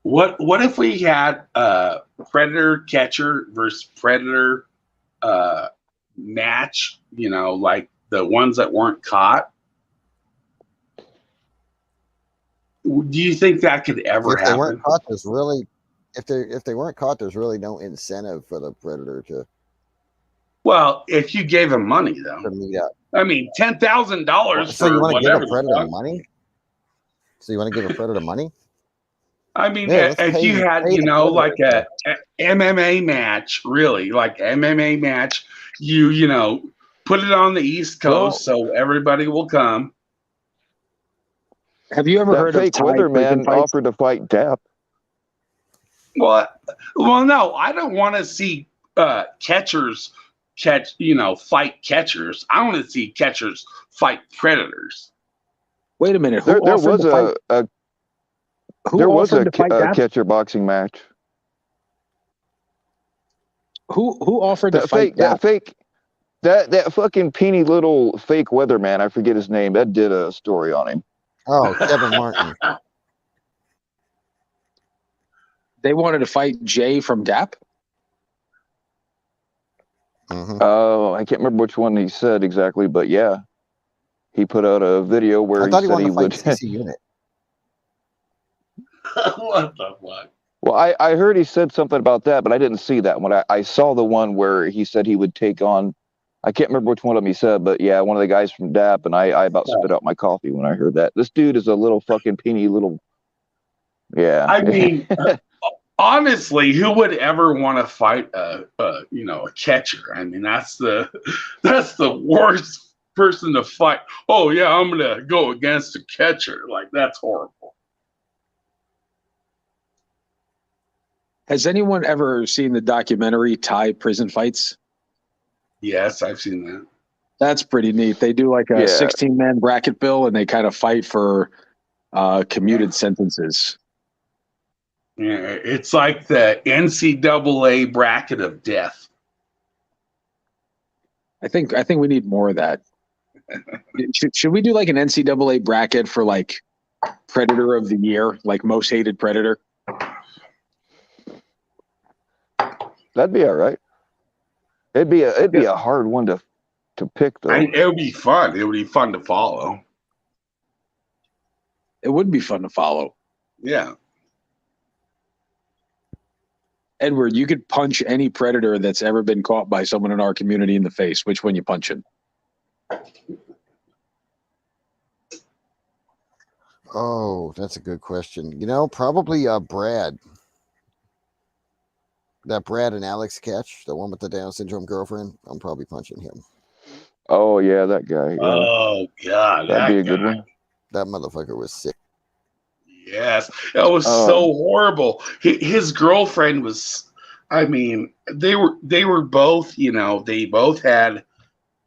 What if we had predator catcher versus predator match, like the ones that weren't caught? Do you think that could ever if they happen? weren't caught, there's really, if they weren't caught, there's really no incentive for the predator to Well, if you gave him money, though. meet up. I mean, $10,000 So you for want to give whatever. a predator money? So you want to give a predator money? I mean, Yeah, let's if pay- you had, pay the predator. like a MMA match, really, like MMA match, you put it on the East Coast so everybody will come. have you ever That heard of fake Thai prison weatherman fights? offered to fight Depp. Well, no, I don't want to see catchers fight catchers. I want to see catchers fight predators. Wait a minute. Who There offered was to fight? Who there was offered to fight that? catcher boxing match. Who offered to That fight fake that fucking peeny little fake weatherman. I forget his name. Ed did a story on him. Oh, Kevin Martin. They wanted to fight Jay from DAP? Mhm. Oh, I can't remember which one he said exactly, but yeah, he put out a video where I thought he said wanted he to fight would. CC Unit. What the fuck? Well, I heard he said something about that, but I didn't see that one. I saw the one where he said he would take on. I can't remember which one of them he said, but yeah, one of the guys from DAP, and I about spit out my coffee when I heard that. This dude is a little fucking peeny little. Yeah. I mean, honestly, who would ever want to fight a catcher? I mean, that's the worst person to fight. Oh yeah, I'm gonna go against a catcher. Like, that's horrible. Has anyone ever seen the documentary Thai Prison Fights? Yes, I've seen that. That's pretty neat. They do like a Yeah. 16-man bracket bill, and they kind of fight for commuted sentences. Yeah, it's like the NCAA bracket of death. I think we need more of that. Should we do like an NCAA bracket for like Predator of the Year, like most hated Predator? That'd be all right. It'd be a hard one to pick though. It would be fun. It would be fun to follow. It would be fun to follow. Yeah. Edward, you could punch any predator that's ever been caught by someone in our community in the face. Which one you punching? Oh, that's a good question. Probably Brad. That Brad and Alex catch, the one with the Down syndrome girlfriend. I'm probably punching him. Oh yeah, that guy. Yeah. Oh God, That'd be a good guy. one. That motherfucker was sick. Yes, that was so horrible. His girlfriend was. I mean, they were both. They both had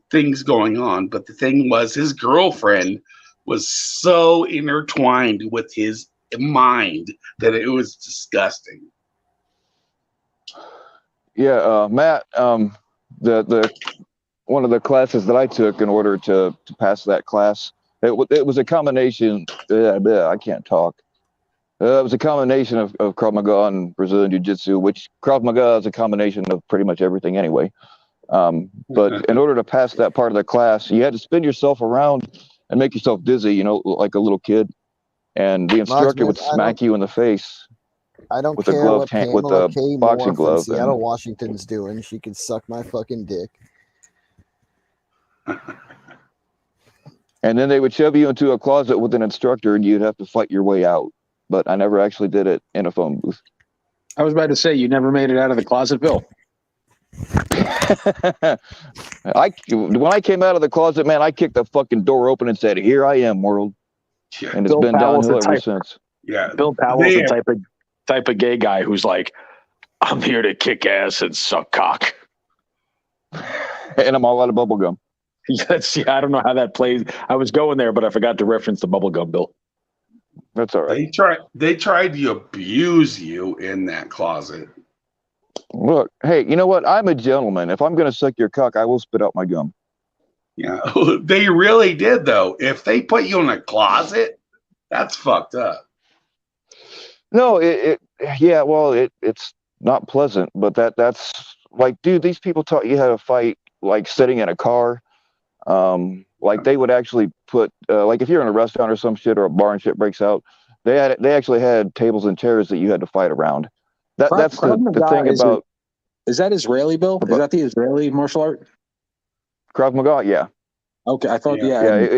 things going on, but the thing was, his girlfriend was so intertwined with his mind that it was disgusting. Yeah, Matt, the one of the classes that I took in order to pass that class, it was a combination. I can't talk. It was a combination of Krav Maga and Brazilian Jiu Jitsu, which Krav Maga is a combination of pretty much everything anyway. But in order to pass that part of the class, you had to spin yourself around and make yourself dizzy, you know, like a little kid. And the instructor would smack you in the face I don't with a care gloved what hand, with Pamela a K. boxing Moore from glove. Seattle, And Washington's doing. She could suck my fucking dick. then they would shove you into a closet with an instructor, and you'd have to fight your way out. But I never actually did it in a phone booth. I was about to say, you never made it out of the closet, Bill. When I came out of the closet, man, I kicked the fucking door open and said, "Here I am, world," and it's Bill been Powell's downhill the ever type. since. Yeah, Bill Powell's the type of gay guy who's like, I'm here to kick ass and suck cock. And I'm all out of bubble gum. I don't know how that plays. I was going there, but I forgot to reference the bubble gum, Bill. That's all right. They tried to abuse you in that closet. Look, hey, you know what? I'm a gentleman. If I'm going to suck your cock, I will spit out my gum. Yeah, they really did though. If they put you in a closet, that's fucked up. No, yeah, well, it's not pleasant, but that's like, dude, these people taught you how to fight like sitting in a car. Like they would actually put, like if you're in a restaurant or some shit or a bar and shit breaks out, they actually had tables and chairs that you had to fight around. That's the thing about. Is that Israeli, Bill? Is that the Israeli martial art? Krav Maga? Yeah. Okay, I thought,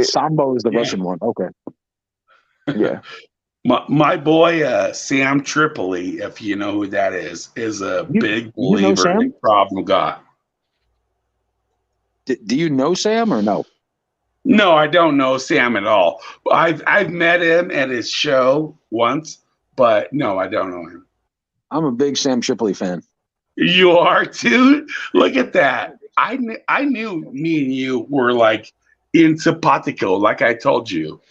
Sambo is the Russian one. Okay. Yeah. My boy Sam Tripoli, if you know who that is a big believer in Krav Maga. Do you know Sam or no? No, I don't know Sam at all. I've met him at his show once, but no, I don't know him. I'm a big Sam Tripoli fan. You are too? Look at that. I knew me and you were like in simpatico, like I told you.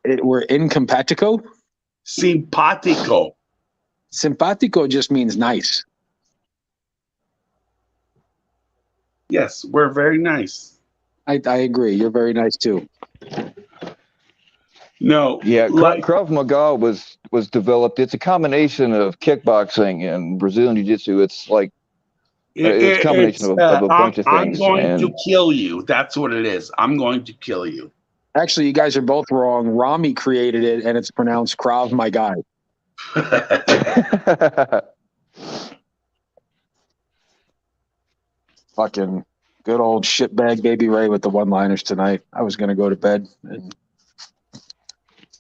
We're incompatico? Simpatico. Simpatico just means nice. Yes, we're very nice. I agree. You're very nice too. No. Yeah, Krav Maga was developed. It's a combination of kickboxing and Brazilian Jiu-Jitsu. It's like it's a combination of a bunch of things. I'm going to kill you. That's what it is. I'm going to kill you. Actually, you guys are both wrong. Rami created it, and it's pronounced Krav Maga. Fucking good old shitbag Baby Ray with the one-liners tonight. I was going to go to bed. And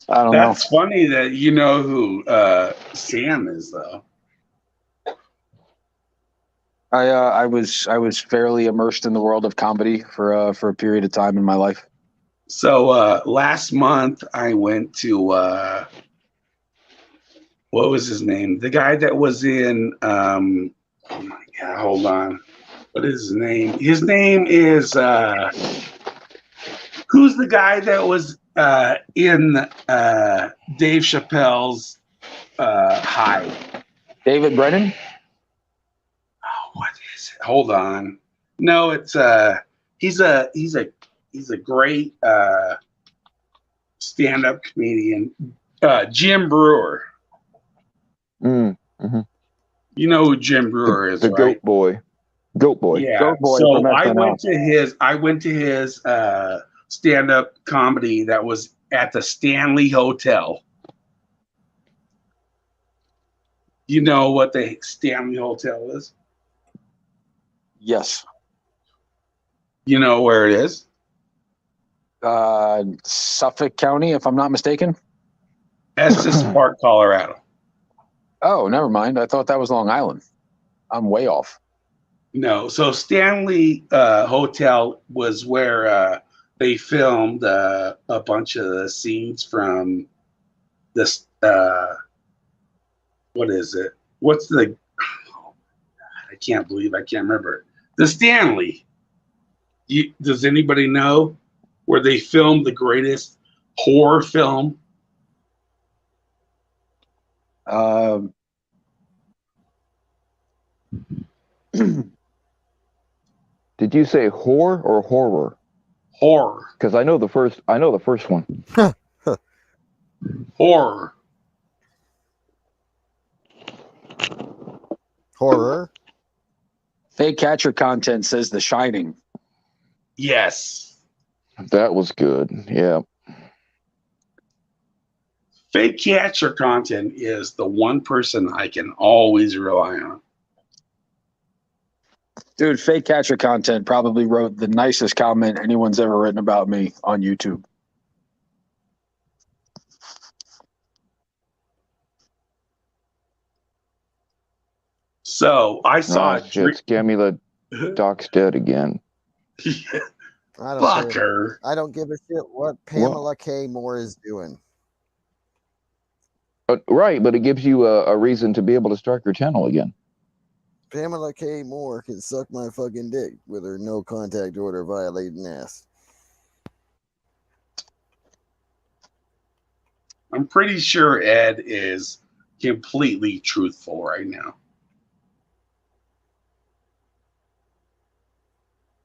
I don't know. That's funny that you know who Sam is, though. I was fairly immersed in the world of comedy for a period of time in my life. So last month I went to what was his name? The guy that was in oh my god, hold on. What is his name? His name is who's the guy that was in Dave Chappelle's High? David Brennan? Oh, what is it? Hold on. No, it's he's a great stand-up comedian. Jim Brewer. Mm-hmm. You know who Jim Brewer is, the right? Goat boy. Yeah. Goat boy So from I went to his stand-up comedy that was at the Stanley Hotel. You know what the Stanley Hotel is? Yes. You know where it is? Suffolk County, if I'm not mistaken. Estes Park, Colorado. Oh, never mind. I thought that was Long Island. I'm way off. No, so Stanley Hotel was where they filmed a bunch of the scenes from this. What is it? What's the? Oh, I can't believe I can't remember. The Stanley. Does anybody know? where they filmed the greatest horror film? Did you say whore or horror? Horror. Because I know the first one. Horror. Horror. Fake catcher content says The Shining. Yes. That was good. Yeah. Fake catcher content is the one person I can always rely on. Dude, fake catcher content probably wrote the nicest comment anyone's ever written about me on YouTube. So I saw Oh shit, Scamula Doc's dead again. I don't Fuck care. her. I don't give a shit what Pamela K. Moore is doing. Right, but it gives you a reason to be able to start your channel again. Pamela K. Moore can suck my fucking dick with her no contact order violating ass. I'm pretty sure Ed is completely truthful right now.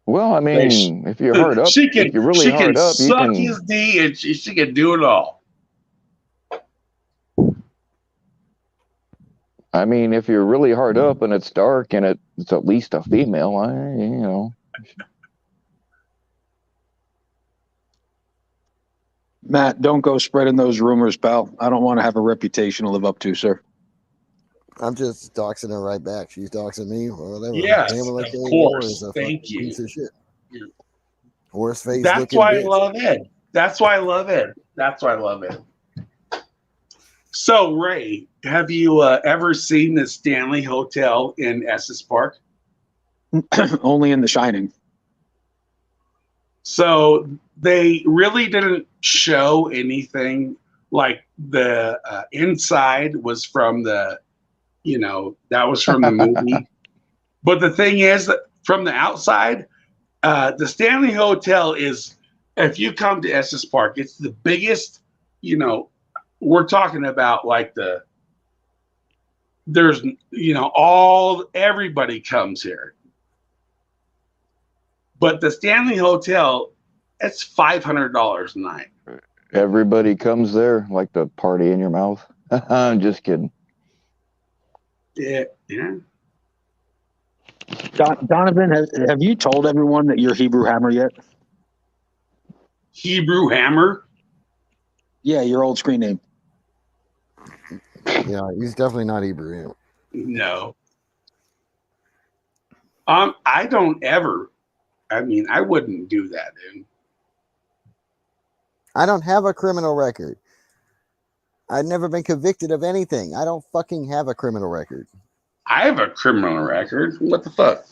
Well, I mean, if you're hard up, if you're really hard up, you suck can his D and she can do it all. I mean, if you're really hard up and it's dark and it's at least a female, you know. Matt, don't go spreading those rumors, pal. I don't want to have a reputation to live up to, sir. I'm just doxing her right back. She's doxing me or whatever. Yes, Pamela of K. Moore course. is a Thank fucking you. piece of shit. Horse face That's looking why bitch. I love Ed. That's why I love Ed. That's why I love Ed. So, Ray, have you ever seen the Stanley Hotel in Estes Park? Only in The Shining. So they really didn't show anything. Like the inside was from the, that was from the movie. But the thing is that from the outside, the Stanley Hotel is, if you come to Estes Park, it's the biggest, we're talking about like there's, everybody comes here. But the Stanley Hotel, it's $500 a night. Everybody comes there like the party in your mouth. I'm just kidding. Yeah. Donovan, have you told everyone that you're Hebrew Hammer yet? Hebrew Hammer? Yeah, your old screen name. Yeah, he's definitely not Hebrew. No. I don't ever. I mean, I wouldn't do that, dude. I don't have a criminal record. I've never been convicted of anything. I don't fucking have a criminal record. I have a criminal record. What the fuck?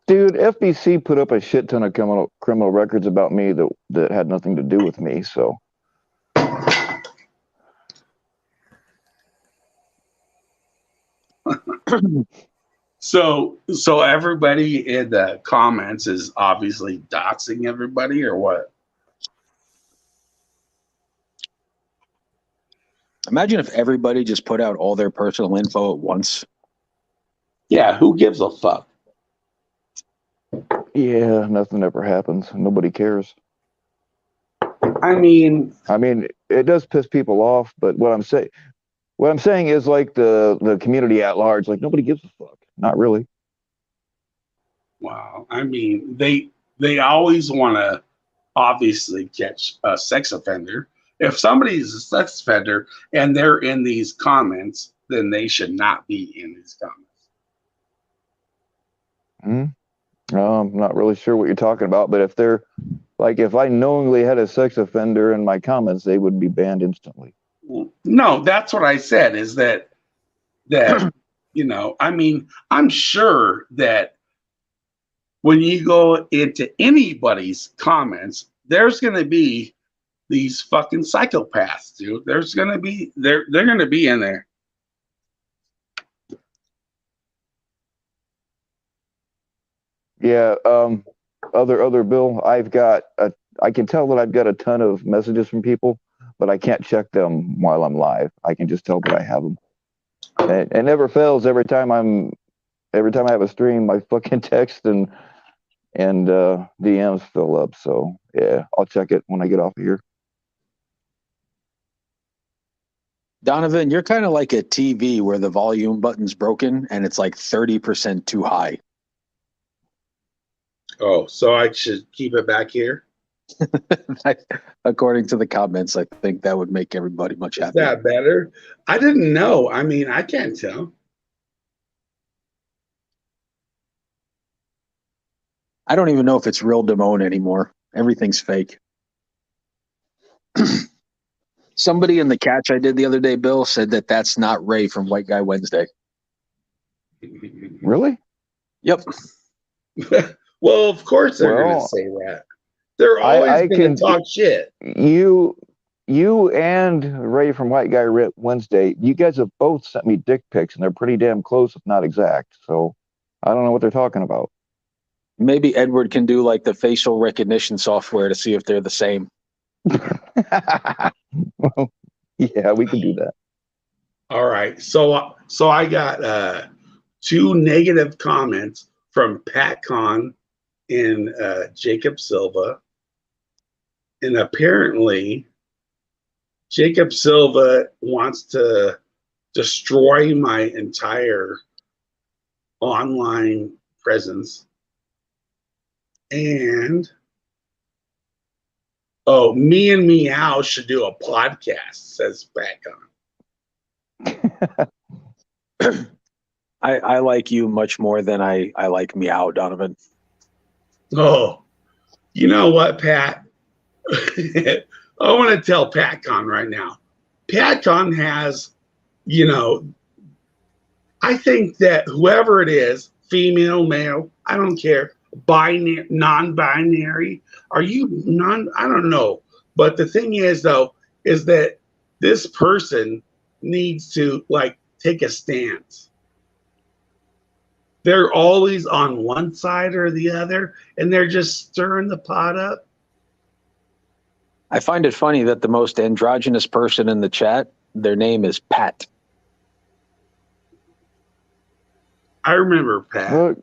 Dude, FBC put up a shit ton of criminal records about me that had nothing to do with me, so. So everybody in the comments is obviously doxing everybody, or what? Imagine if everybody just put out all their personal info at once. Yeah, who gives a fuck? Yeah, nothing ever happens. Nobody cares. I mean, it does piss people off, but what I'm saying is like the community at large, like nobody gives a fuck. Not really. wow. I mean, they always want to obviously catch a sex offender. If somebody's a sex offender and they're in these comments, then they should not be in these comments. I'm not really sure what you're talking about, but if they're like, if I knowingly had a sex offender in my comments, they would be banned instantly. No, that's what I said, is that I mean, I'm sure that when you go into anybody's comments, there's going to be these fucking psychopaths, dude. There's going to be, they're going to be in there. Yeah. Other Bill, I've got I can tell that I've got a ton of messages from people, but I can't check them while I'm live. I can just tell that I have them. It never fails. Every time I have a stream, my fucking text and DMs fill up. So yeah, I'll check it when I get off of here. Donovan, you're kind of like a TV where the volume button's broken and it's like 30% too high. Oh, so I should keep it back here? According to the comments, I think that would make everybody much Is happier. that better? I didn't know. I mean, I can't tell. I don't even know if it's real Damone anymore. Everything's fake. Somebody in the catch I did the other day, Bill, said that that's not Ray from White Guy Wednesday. Really? Yep. Well, of course they're going to Well, say that. They're always going to talk shit. You and Ray from White Guy Wednesday, you guys have both sent me dick pics, and they're pretty damn close, if not exact. So I don't know what they're talking about. Maybe Edward can do like the facial recognition software to see if they're the same. Well, yeah, we can do that. All right. So I got 2 negative comments from Pat Con and Jacob Silva. And apparently, Jacob Silva wants to destroy my entire online presence. And me and Meow should do a podcast, says Pat Con. I like you much more than I like Meow, Donovan. Oh, you know what, Pat? I want to tell PatCon right now. PatCon has, I think that whoever it is, female, male, I don't care, binary, non-binary, are you I don't know. But the thing is, though, is that this person needs to take a stance. They're always on one side or the other, and they're just stirring the pot up. I find it funny that the most androgynous person in the chat, their name is Pat. I remember Pat. Look,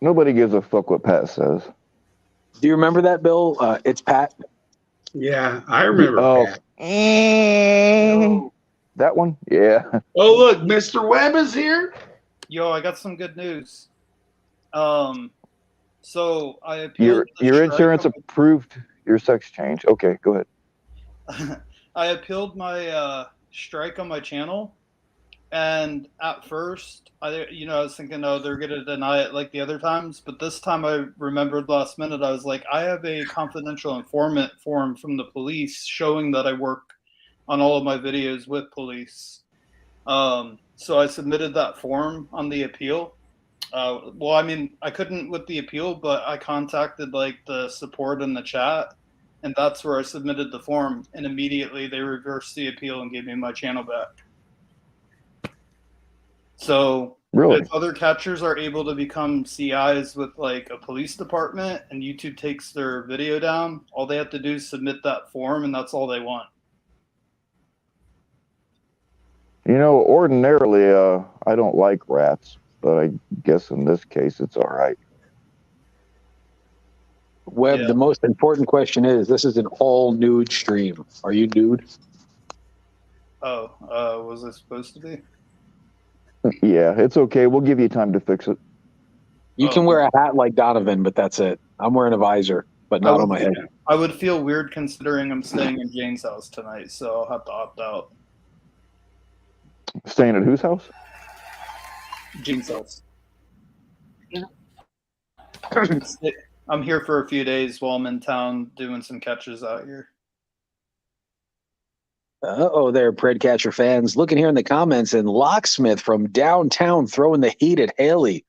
nobody gives a fuck what Pat says. Do you remember that, Bill? It's Pat. Yeah, I remember Pat. That one? Yeah. Oh, look, Mr. Webb is here. Yo, I got some good news. So I appealed Your insurance approved your sex change. Okay, go ahead. I appealed my strike on my channel, and at first, I was thinking, oh, they're gonna deny it like the other times, but this time I remembered last minute. I was like, I have a confidential informant form from the police showing that I work on all of my videos with police. So I submitted that form on the appeal. Well, I mean, I couldn't with the appeal, but I contacted the support in the chat, and that's where I submitted the form. And immediately they reversed the appeal and gave me my channel back. So really, if other catchers are able to become CIs with a police department and YouTube takes their video down, all they have to do is submit that form, and that's all they want. Ordinarily, I don't like rats, but I guess in this case, it's all right. Webb, Yeah. The most important question is, this is an all nude stream. Are you nude? Oh, was I supposed to be? Yeah, it's okay. We'll give you time to fix it. You can wear a hat like Donovan, but that's it. I'm wearing a visor, but not on my head. I would feel weird considering I'm staying in Jane's house tonight, so I'll have to opt out. Staying at whose house? Jane's house. I'm here for a few days while I'm in town doing some catches out here. Uh-oh there, Predcatcher fans. Looking here in the comments, and Locksmith from downtown throwing the heat at Haley.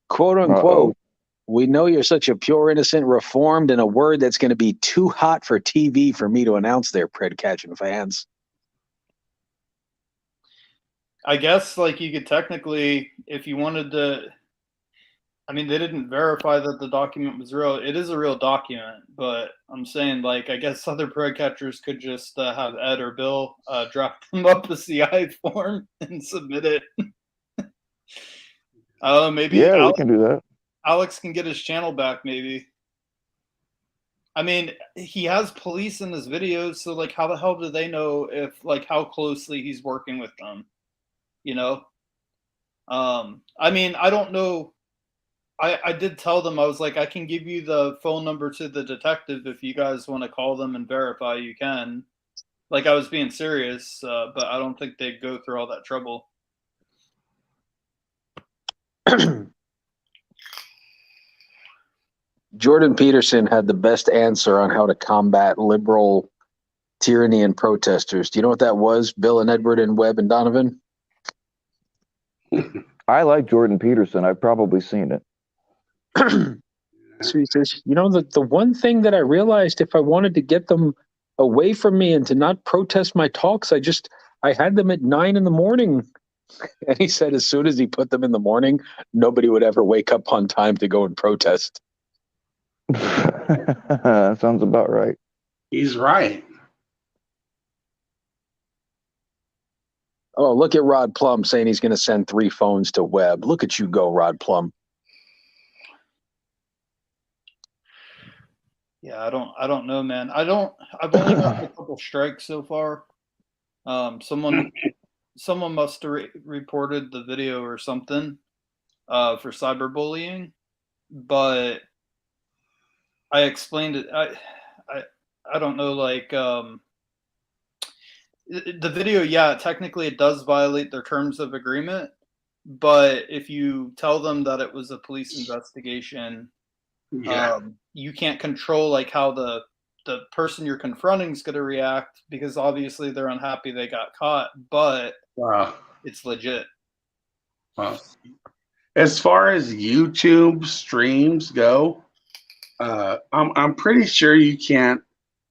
Quote unquote, we know you're such a pure, innocent, reformed, and a word that's going to be too hot for TV for me to announce there, Predcatcher fans. I guess you could technically, if you wanted to, I mean, they didn't verify that the document was real. It is a real document, but I'm saying, like, I guess other pro catchers could just have Ed or Bill draft them up a CI form and submit it. Maybe Yeah, we can do that. Alex can get his channel back, maybe. I mean, he has police in his videos, so, like, how the hell do they know if, like, how closely he's working with them? You know? I mean, I don't know. I did tell them, I was like, I can give you the phone number to the detective if you guys want to call them and verify, you can. Like, I was being serious, but I don't think they'd go through all that trouble. Jordan Peterson had the best answer on how to combat liberal tyranny and protesters. Do you know what that was, Bill and Edward and Webb and Donovan? I like Jordan Peterson. I've probably seen it. So he says, you know, the one thing that I realized, if I wanted to get them away from me and to not protest my talks, I had them at 9 a.m. And he said as soon as he put them in the morning, nobody would ever wake up on time to go and protest. Sounds about right. He's right. Oh, look at Rod Plum saying he's going to send 3 phones to Webb. Look at you go, Rod Plum. Yeah, I don't know, man. I've only gotten a couple strikes so far. Someone must have reported the video or something for cyberbullying, but I explained it. I don't know, like, the video, yeah, technically it does violate their terms of agreement, but if you tell them that it was a police investigation, you can't control, like, how the person you're confronting is going to react, because obviously they're unhappy they got caught, but it's legit. As far as YouTube streams go, I'm pretty sure you can't,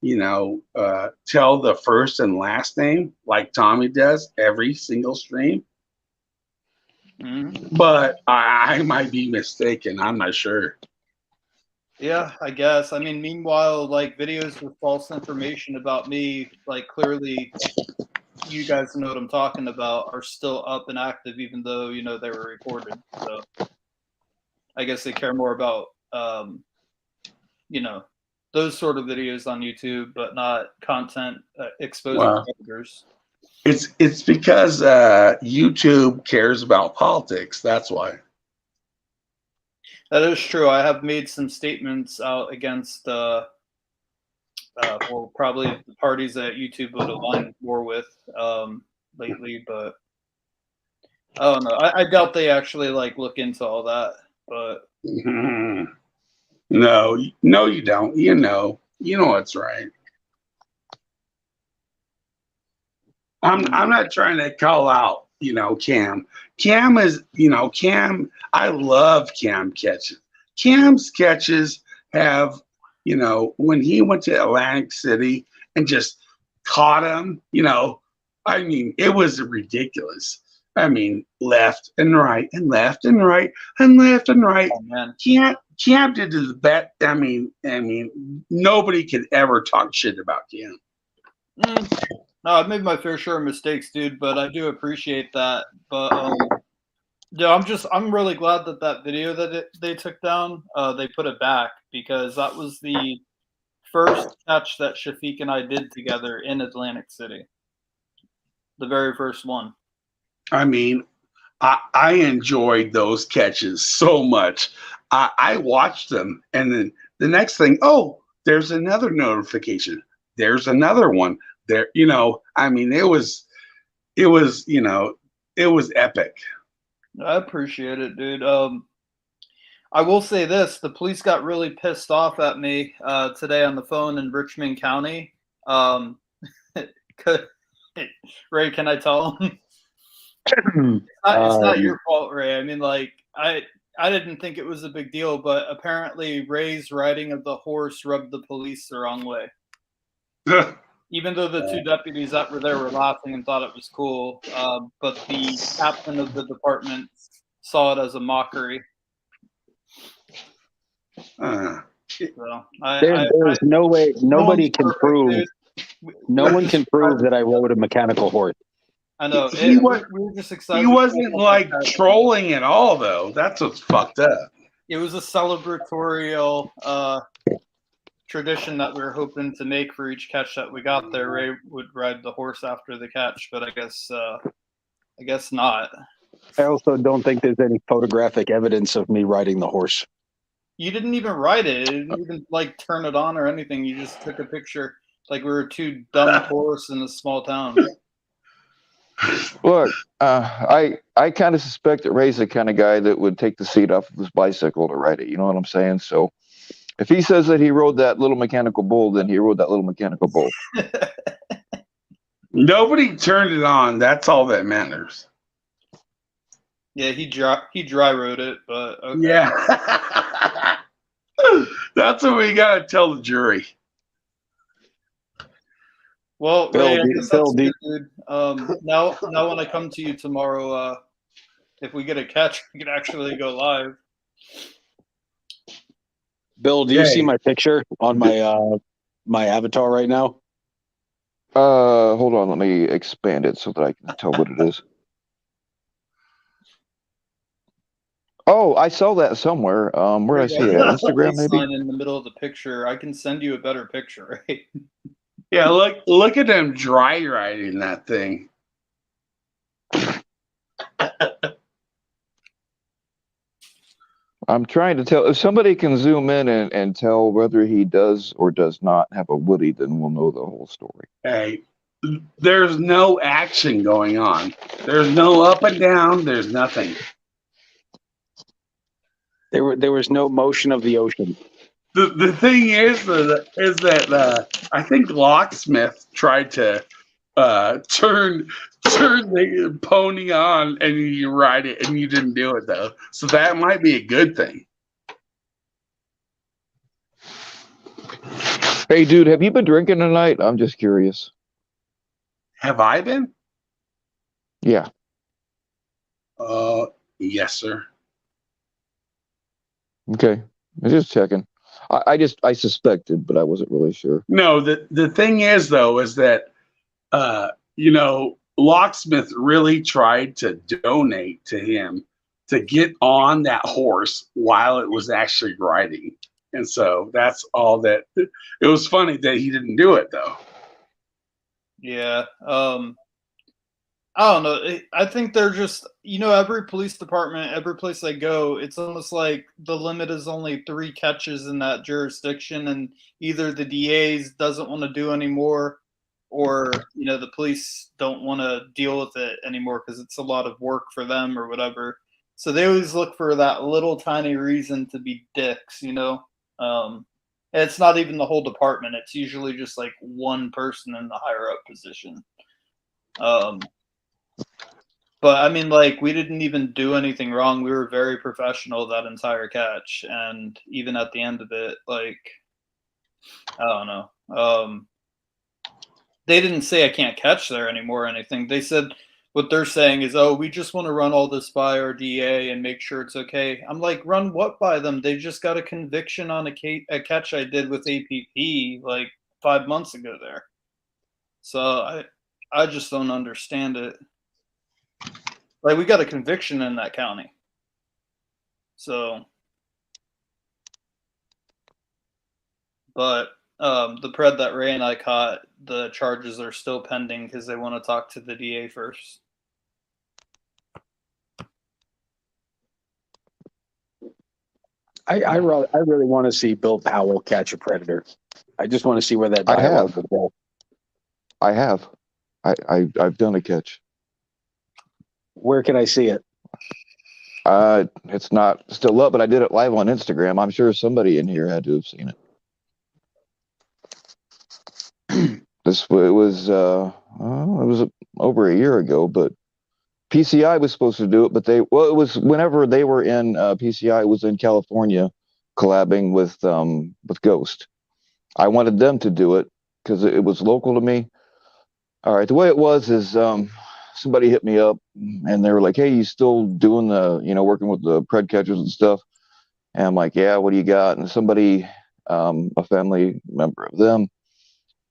tell the first and last name like Tommy does every single stream. Mm-hmm. But I might be mistaken. I'm not sure. Yeah, I guess. I mean, meanwhile, like, videos with false information about me, like, clearly you guys know what I'm talking about, are still up and active, even though, they were recorded. So I guess they care more about, those sort of videos on YouTube, but not content exposing predators. It's because YouTube cares about politics. That's why. That is true. I have made some statements out against, probably the parties that YouTube would align more with lately, but I don't know. I doubt they actually, like, look into all that. But no, you don't. You know what's right. I'm not trying to call out, Cam. Cam is, Cam. I love Cam catches. Cam's catches have, when he went to Atlantic City and just caught him, I mean, it was ridiculous. I mean, left and right and left and right and left and right. Oh, man. Cam did the bet. I mean, nobody could ever talk shit about Cam. No, I've made my fair share of mistakes, dude, but I do appreciate that. But yeah, I'm really glad that video that they took down, they put it back, because that was the first catch that Shafiq and I did together in Atlantic City. The very first one. I mean, I enjoyed those catches so much. I watched them, and then the next thing, there's another notification. There's another one. There, I mean, it was epic. I appreciate it, dude. I will say this: the police got really pissed off at me today on the phone in Richmond County. Ray, can I tell them? It's not your fault, Ray. I mean, like, I didn't think it was a big deal, but apparently Ray's riding of the horse rubbed the police the wrong way. Even though the 2 deputies that were there were laughing and thought it was cool, but the captain of the department saw it as a mockery. So There's no way. no one's Nobody can perfect, prove. dude. No We're one just can prove excited. that I rode a mechanical horse. I know. He was We were just excited. he wasn't like trolling at all, though. That's what's fucked up. It was a celebratorial tradition that we were hoping to make for each catch that we got there. Ray would ride the horse after the catch, but I guess not. I also don't think there's any photographic evidence of me riding the horse. You didn't even ride it. You didn't even like turn it on or anything. You just took a picture like we were two dumb tourists in a small town. Look, I kind of suspect that Ray's the kind of guy that would take the seat off of his bicycle to ride it. You know what I'm saying? So if he says that he rode that little mechanical bull, then he rode that little mechanical bull. Nobody turned it on. That's all that matters. Yeah, he dry rode it, but okay. Yeah. That's what we gotta tell the jury. Well, Bill, Ray, I guess Bill, that's good, dude. Now when I come to you tomorrow, if we get a catch, we can actually go live. Bill, do you Okay. see my picture on my avatar right now? Hold on, let me expand it so that I can tell what it is. Oh, I saw that somewhere. Where did I see it? Instagram, maybe? Sign in the middle of the picture. I can send you a better picture, right? Yeah, look at them dry riding that thing. I'm trying to tell. If somebody can zoom in and tell whether he does or does not have a Woody, then we'll know the whole story. Hey, there's no action going on. There's no up and down. There's nothing. There was no motion of the ocean. The thing is that I think Locksmith tried to turn the pony on and you ride it and you didn't do it though. So that might be a good thing. Hey, dude, have you been drinking tonight? I'm just curious. Have I been? Yeah. Yes, sir. Okay. I'm just checking. I suspected, but I wasn't really sure. No, the thing is though is that Locksmith really tried to donate to him to get on that horse while it was actually riding. And so that's all that it was funny that he didn't do it though. Yeah. I don't know. I think they're just, every police department, every place I go, it's almost like the limit is only 3 catches in that jurisdiction, and either the DAs doesn't want to do anymore, or the police don't want to deal with it anymore because it's a lot of work for them or whatever. So they always look for that little tiny reason to be dicks, And it's not even the whole department. It's usually just like one person in the higher up position. But I mean, like, we didn't even do anything wrong. We were very professional that entire catch, and even at the end of it, like, I don't know. They didn't say I can't catch there anymore or anything. They said what they're saying is, oh, we just want to run all this by our DA and make sure it's okay. I'm like, run what by them? They just got a conviction on a catch I did with APP like 5 months ago there. So I just don't understand it. Like, we got a conviction in that county. So, but the pred that Ray and I caught, the charges are still pending because they want to talk to the DA first. I really want to see Bill Powell catch a predator. I just want to see where that I dialogue have. will go. I have. I've done a catch. Where can I see it? It's not still up, but I did it live on Instagram. I'm sure somebody in here had to have seen it. It was over a year ago, but PCI was supposed to do it, but it was whenever they were in PCI was in California collabing with Ghost. I wanted them to do it because it was local to me. All right, the way it was is somebody hit me up and they were like, hey, you still doing the, working with the pred catchers and stuff? And I'm like, yeah, what do you got? And somebody, a family member of them,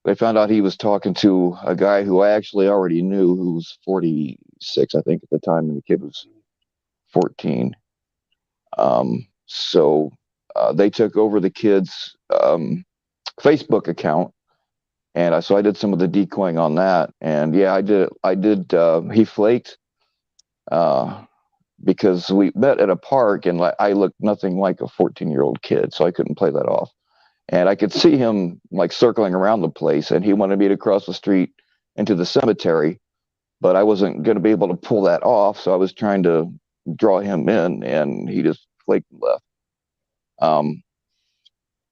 they found out he was talking to a guy who I actually already knew, who was 46, I think, at the time, and the kid was 14. So they took over the kid's Facebook account, and so I did some of the decoying on that. And yeah, I did. He flaked because we met at a park, and I looked nothing like a 14-year-old kid, so I couldn't play that off. And I could see him like circling around the place, and he wanted me to cross the street into the cemetery, but I wasn't going to be able to pull that off. So I was trying to draw him in, and he just flaked and left.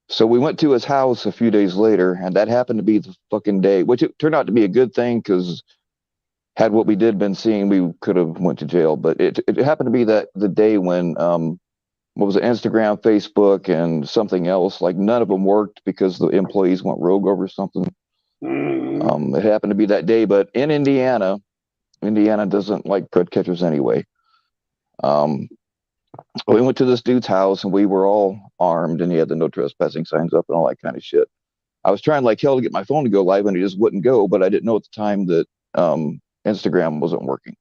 So we went to his house a few days later, and that happened to be the fucking day, which it turned out to be a good thing because had what we did been seeing, we could have went to jail. But it happened to be that the day when what was it, Instagram, Facebook, and something else, like none of them worked because the employees went rogue over something. It happened to be that day, but in Indiana doesn't like pred catchers anyway. We went to this dude's house, and we were all armed, and he had the no trespassing signs up and all that kind of shit. I was trying like hell to get my phone to go live, and it just wouldn't go, but I didn't know at the time that Instagram wasn't working.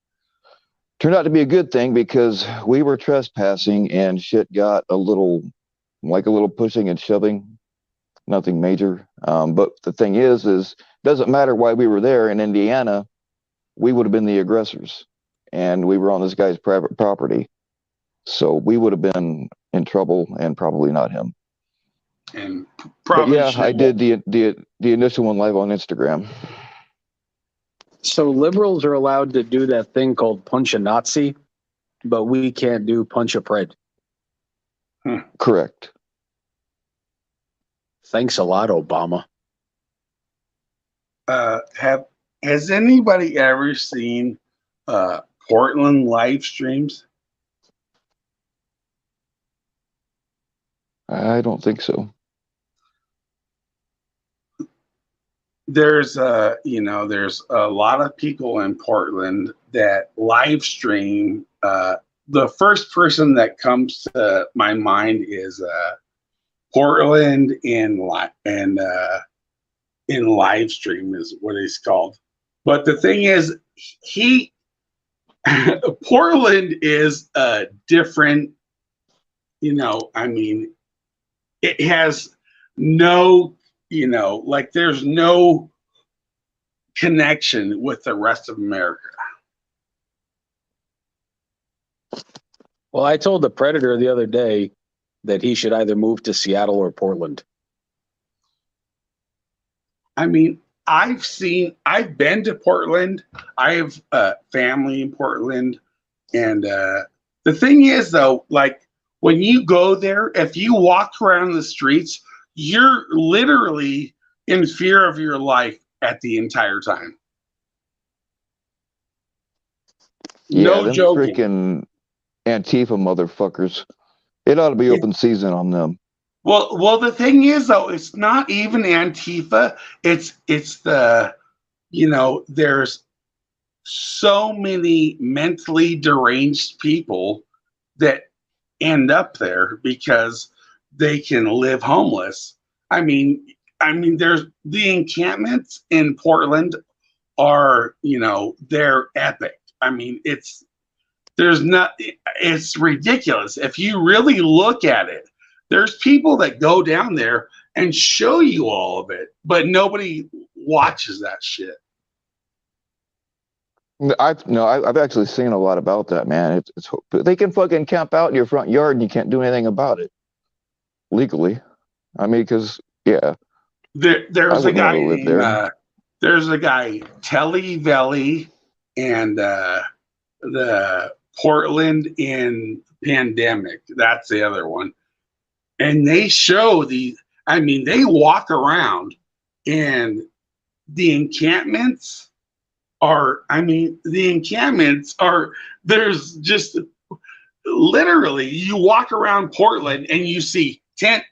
Turned out to be a good thing because we were trespassing, and shit got a little pushing and shoving, nothing major. But the thing is doesn't matter why we were there in Indiana, we would have been the aggressors, and we were on this guy's private property. So we would have been in trouble, and probably not him. And probably, but yeah, I did the initial one live on Instagram. So liberals are allowed to do that thing called punch a Nazi, but we can't do punch a pred. Correct. Thanks a lot, Obama. Has anybody ever seen Portland live streams? I don't think so. There's there's a lot of people in Portland that live stream. The first person that comes to my mind is Portland in live stream is what he's called. But the thing is, Portland is a different. It has no, there's no connection with the rest of America. Well, I told the Predator the other day that he should either move to Seattle or Portland. I've been to Portland. I have family in Portland. And the thing is, though, like, when you go there, if you walk around the streets, you're literally in fear of your life at the entire time. Yeah, no joking. Freaking Antifa motherfuckers. It ought to be open season on them. Well, the thing is, though, it's not even Antifa. It's the, there's so many mentally deranged people that end up there because they can live homeless. I mean, there's the encampments in Portland are, they're epic. I mean, it's ridiculous. If you really look at it, there's people that go down there and show you all of it, but nobody watches that shit. I've actually seen a lot about that, man. They can fucking camp out in your front yard and you can't do anything about it legally. I mean, because there's a guy named, there's a guy Telly Valley and the Portland in Pandemic. That's the other one, and they show they walk around, and the encampments are, there's just literally, you walk around Portland and you see tent,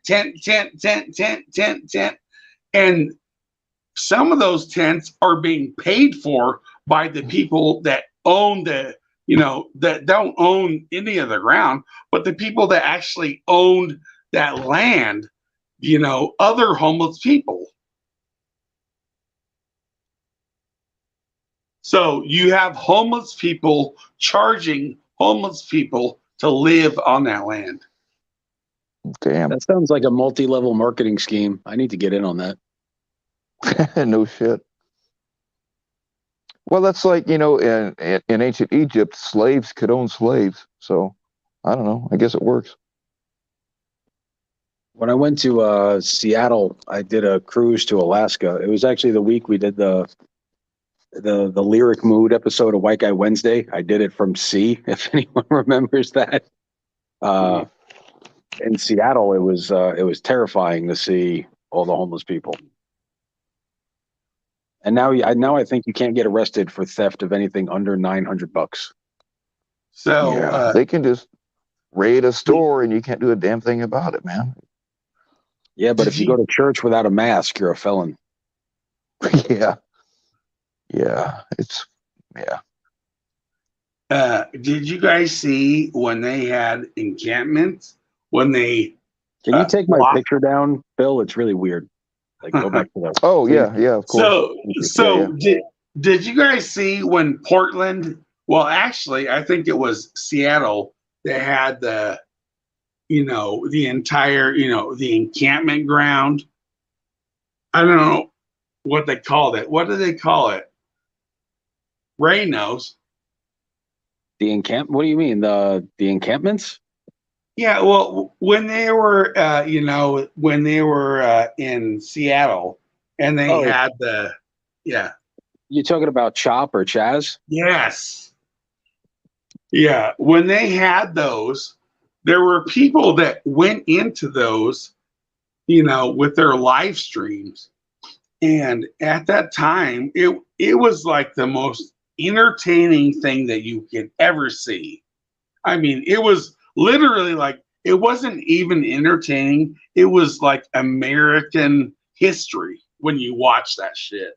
and some of those tents are being paid for by the people that own the that don't own any of the ground, but the people that actually owned that land, other homeless people. So you have homeless people charging homeless people to live on that land. Damn. That sounds like a multi-level marketing scheme. I need to get in on that. No shit. Well, that's like, in ancient Egypt, slaves could own slaves. So I don't know. I guess it works. When I went to Seattle, I did a cruise to Alaska. It was actually the week we did the Lyric Mood episode of White Guy Wednesday. I did it from sea, if anyone remembers that. In Seattle, it was terrifying to see all the homeless people. And now I think you can't get arrested for theft of anything under $900. So Yeah, they can just raid a store and you can't do a damn thing about it, man. Yeah, but if you go to church without a mask, you're a felon. Yeah. Did you guys see when they had encampments? When they Can you take my blocked- picture down, Bill? It's really weird. Like, go back to that. Oh, Please. yeah, of course. So did you guys see when Portland? Well, actually, I think it was Seattle that had the entire the encampment ground. I don't know what they called it. What do they call it? Ray knows. What do you mean? The encampments? Yeah, well, when they were, in Seattle, and they had You talking about Chop or Chaz? yes, yeah, when they had those, there were people that went into those, with their live streams, and at that time, it was like the most entertaining thing that you could ever see. I mean, it was literally like, it wasn't even entertaining. It was like American history when you watch that shit.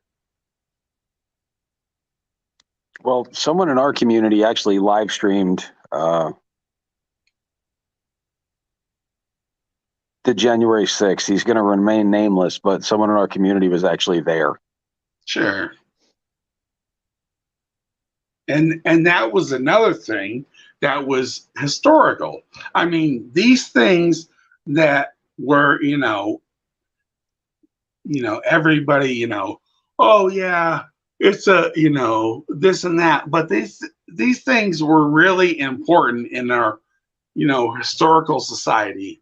Well, someone in our community actually live streamed the January 6th. He's going to remain nameless, but someone in our community was actually there. Sure. And that was another thing that was historical. I mean, these things that were, everybody, oh yeah, it's a, this and that. But these things were really important in our, historical society.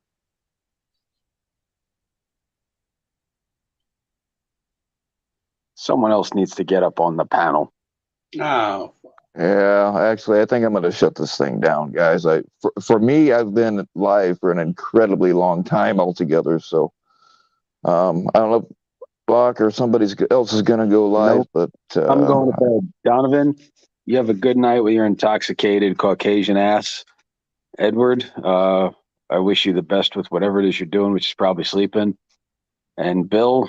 Someone else needs to get up on the panel. Oh, Yeah, actually, I think I'm going to shut this thing down, guys. For me, I've been live for an incredibly long time altogether. So I don't know if Block or somebody else is going to go live, Nope. but I'm going to bed. Donovan, you have a good night with your intoxicated Caucasian ass. Edward, I wish you the best with whatever it is you're doing, which is probably sleeping. And Bill,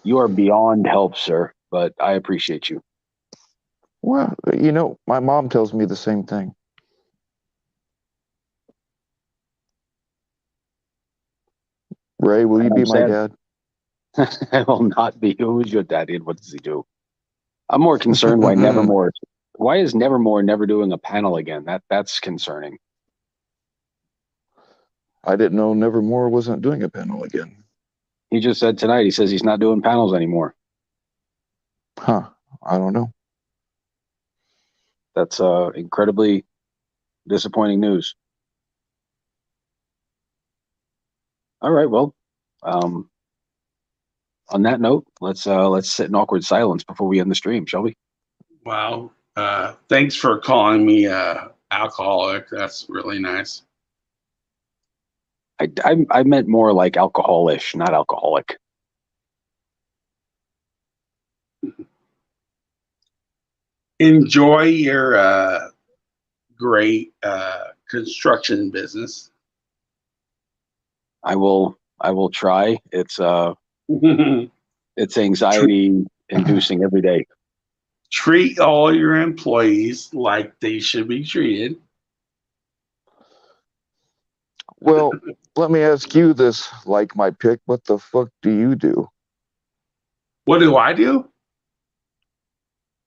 you are beyond help, sir, but I appreciate you. well, my mom tells me the same thing. Ray, will you be my dad? I will not be. Who is your daddy and what does he do? I'm more concerned why Nevermore. Why is Nevermore never doing a panel again? That's concerning. I didn't know Nevermore wasn't doing a panel again. He just said tonight, he says he's not doing panels anymore. Huh. I don't know. That's incredibly disappointing news. All right, well, on that note, let's sit in awkward silence before we end the stream, shall we? wow. Thanks for calling me alcoholic. That's really nice. I meant more like alcoholish, not alcoholic. Enjoy your great construction business. I will try. It's anxiety inducing every day. treat all your employees like they should be treated. Well, let me ask you this, like my pick. What the fuck do you do? What do I do?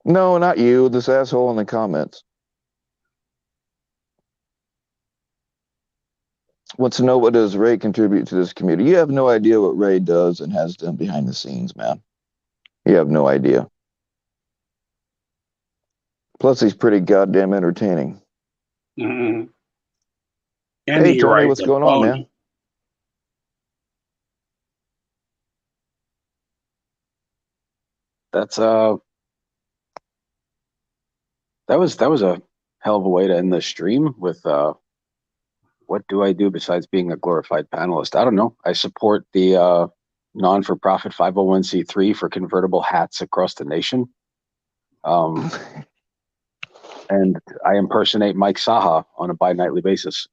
No, not you. This asshole in the comments wants to know, what does Ray contribute to this community? You have no idea what Ray does and has done behind the scenes, man. You have no idea. Plus, he's pretty goddamn entertaining. Mm-hmm. And Hey, he Tony, rides what's a going on, man? pony. That's that was a hell of a way to end the stream with what do I do besides being a glorified panelist? I don't know. I support the non-for-profit 501c3 for convertible hats across the nation. And I impersonate Mike Saha on a bi-nightly basis.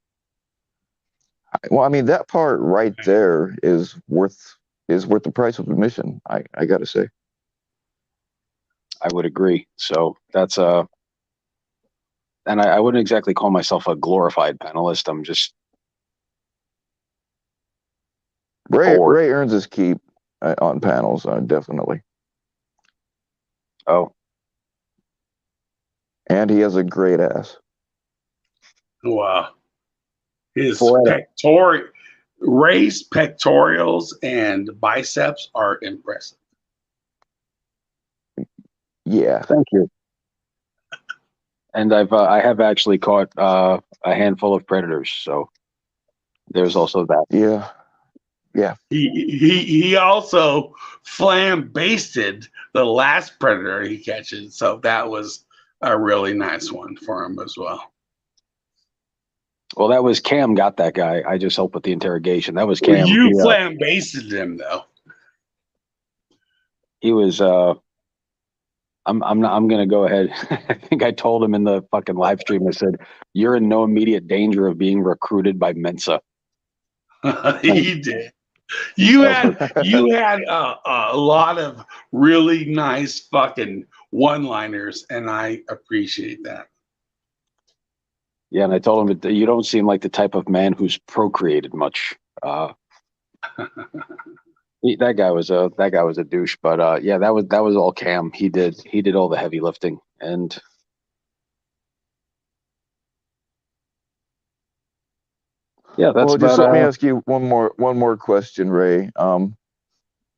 Well, I mean, that part right there is worth the price of admission. I gotta say. I would agree. So that's and I wouldn't exactly call myself a glorified panelist. I'm just Ray bored. earns his keep on panels, definitely, Oh, and he has a great ass. Wow. His Poetic. Ray's pectorials and biceps are impressive. Yeah. Thank you. And I have actually caught a handful of predators, so there's also that. Yeah. Yeah. He also flambasted the last predator he catches, so that was a really nice one for him as well. Well, that was Cam got that guy. I just helped with the interrogation. That was Well, Cam. you flambasted him though. He was I'm gonna go ahead. I think I told him in the fucking live stream. I said, "You're in no immediate danger of being recruited by Mensa." He did. You had a lot of really nice fucking one-liners, and I appreciate that. Yeah, and I told him that you don't seem like the type of man who's procreated much. That guy was a douche, but yeah, that was all Cam. He did all the heavy lifting, and yeah, that's Well, just about. let me ask you one more question, Ray.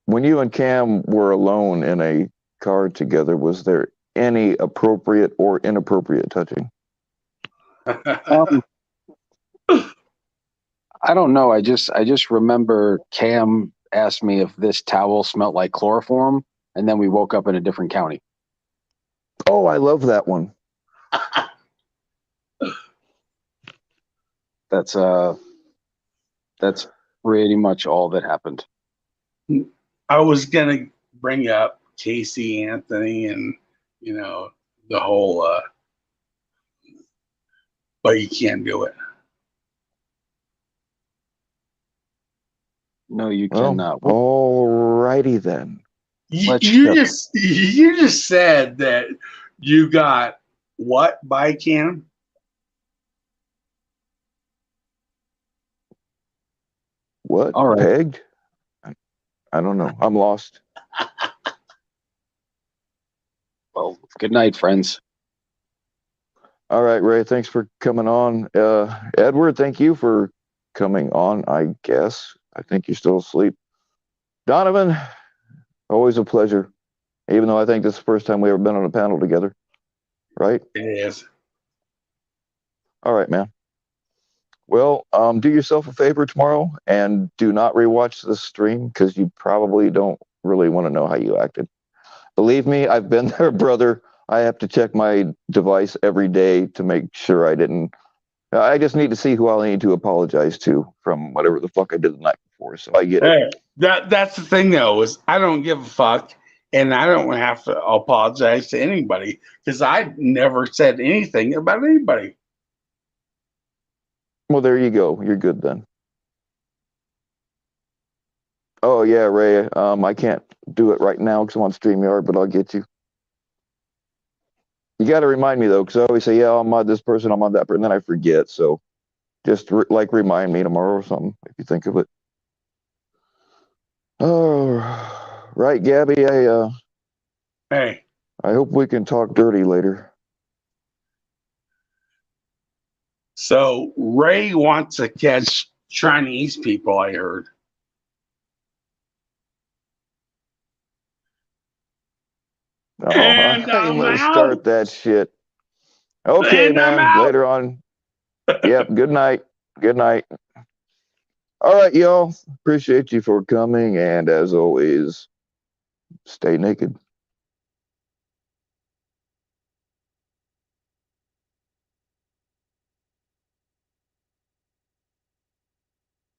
When you and Cam were alone in a car together, was there any appropriate or inappropriate touching? I don't know. I just remember Cam asked me if this towel smelled like chloroform, and then we woke up in a different county. Oh, I love that one. That's pretty much all that happened. I was gonna bring up Casey Anthony and the whole, but you can't do it. No, you Well, cannot. all righty then. You just said that you got what by Cam? What? All right. Pegged? I don't know. I'm lost. Well, good night, friends. All right, Ray, thanks for coming on. Edward, thank you for coming on, I guess. I think you're still asleep. Donovan, always a pleasure. Even though I think this is the first time we ever been on a panel together. Right? It is. All right, man. Well, do yourself a favor tomorrow and do not rewatch the stream because you probably don't really want to know how you acted. Believe me, I've been there, brother. I have to check my device every day to make sure I didn't. I just need to see who I need to apologize to from whatever the fuck I did the night before. So I get it. Hey, that's the thing though, is I don't give a fuck, and I don't have to apologize to anybody because I never said anything about anybody. Well, there you go. You're good then. Oh yeah, Ray. I can't do it right now because I'm on StreamYard, but I'll get you. You got to remind me though, because I always say, yeah, I'll mod this person, I'll mod that person, and then I forget. So just remind me tomorrow or something if you think of it. Oh, right, Gabby. Hey, I hope we can talk dirty later. so Ray wants to catch Chinese people, I heard. Oh, And I'm I'm gonna out. start that shit. Okay, And I'm man. out. Later on. Yep. Good night. Good night. All right, y'all. Appreciate you for coming, and as always, stay naked.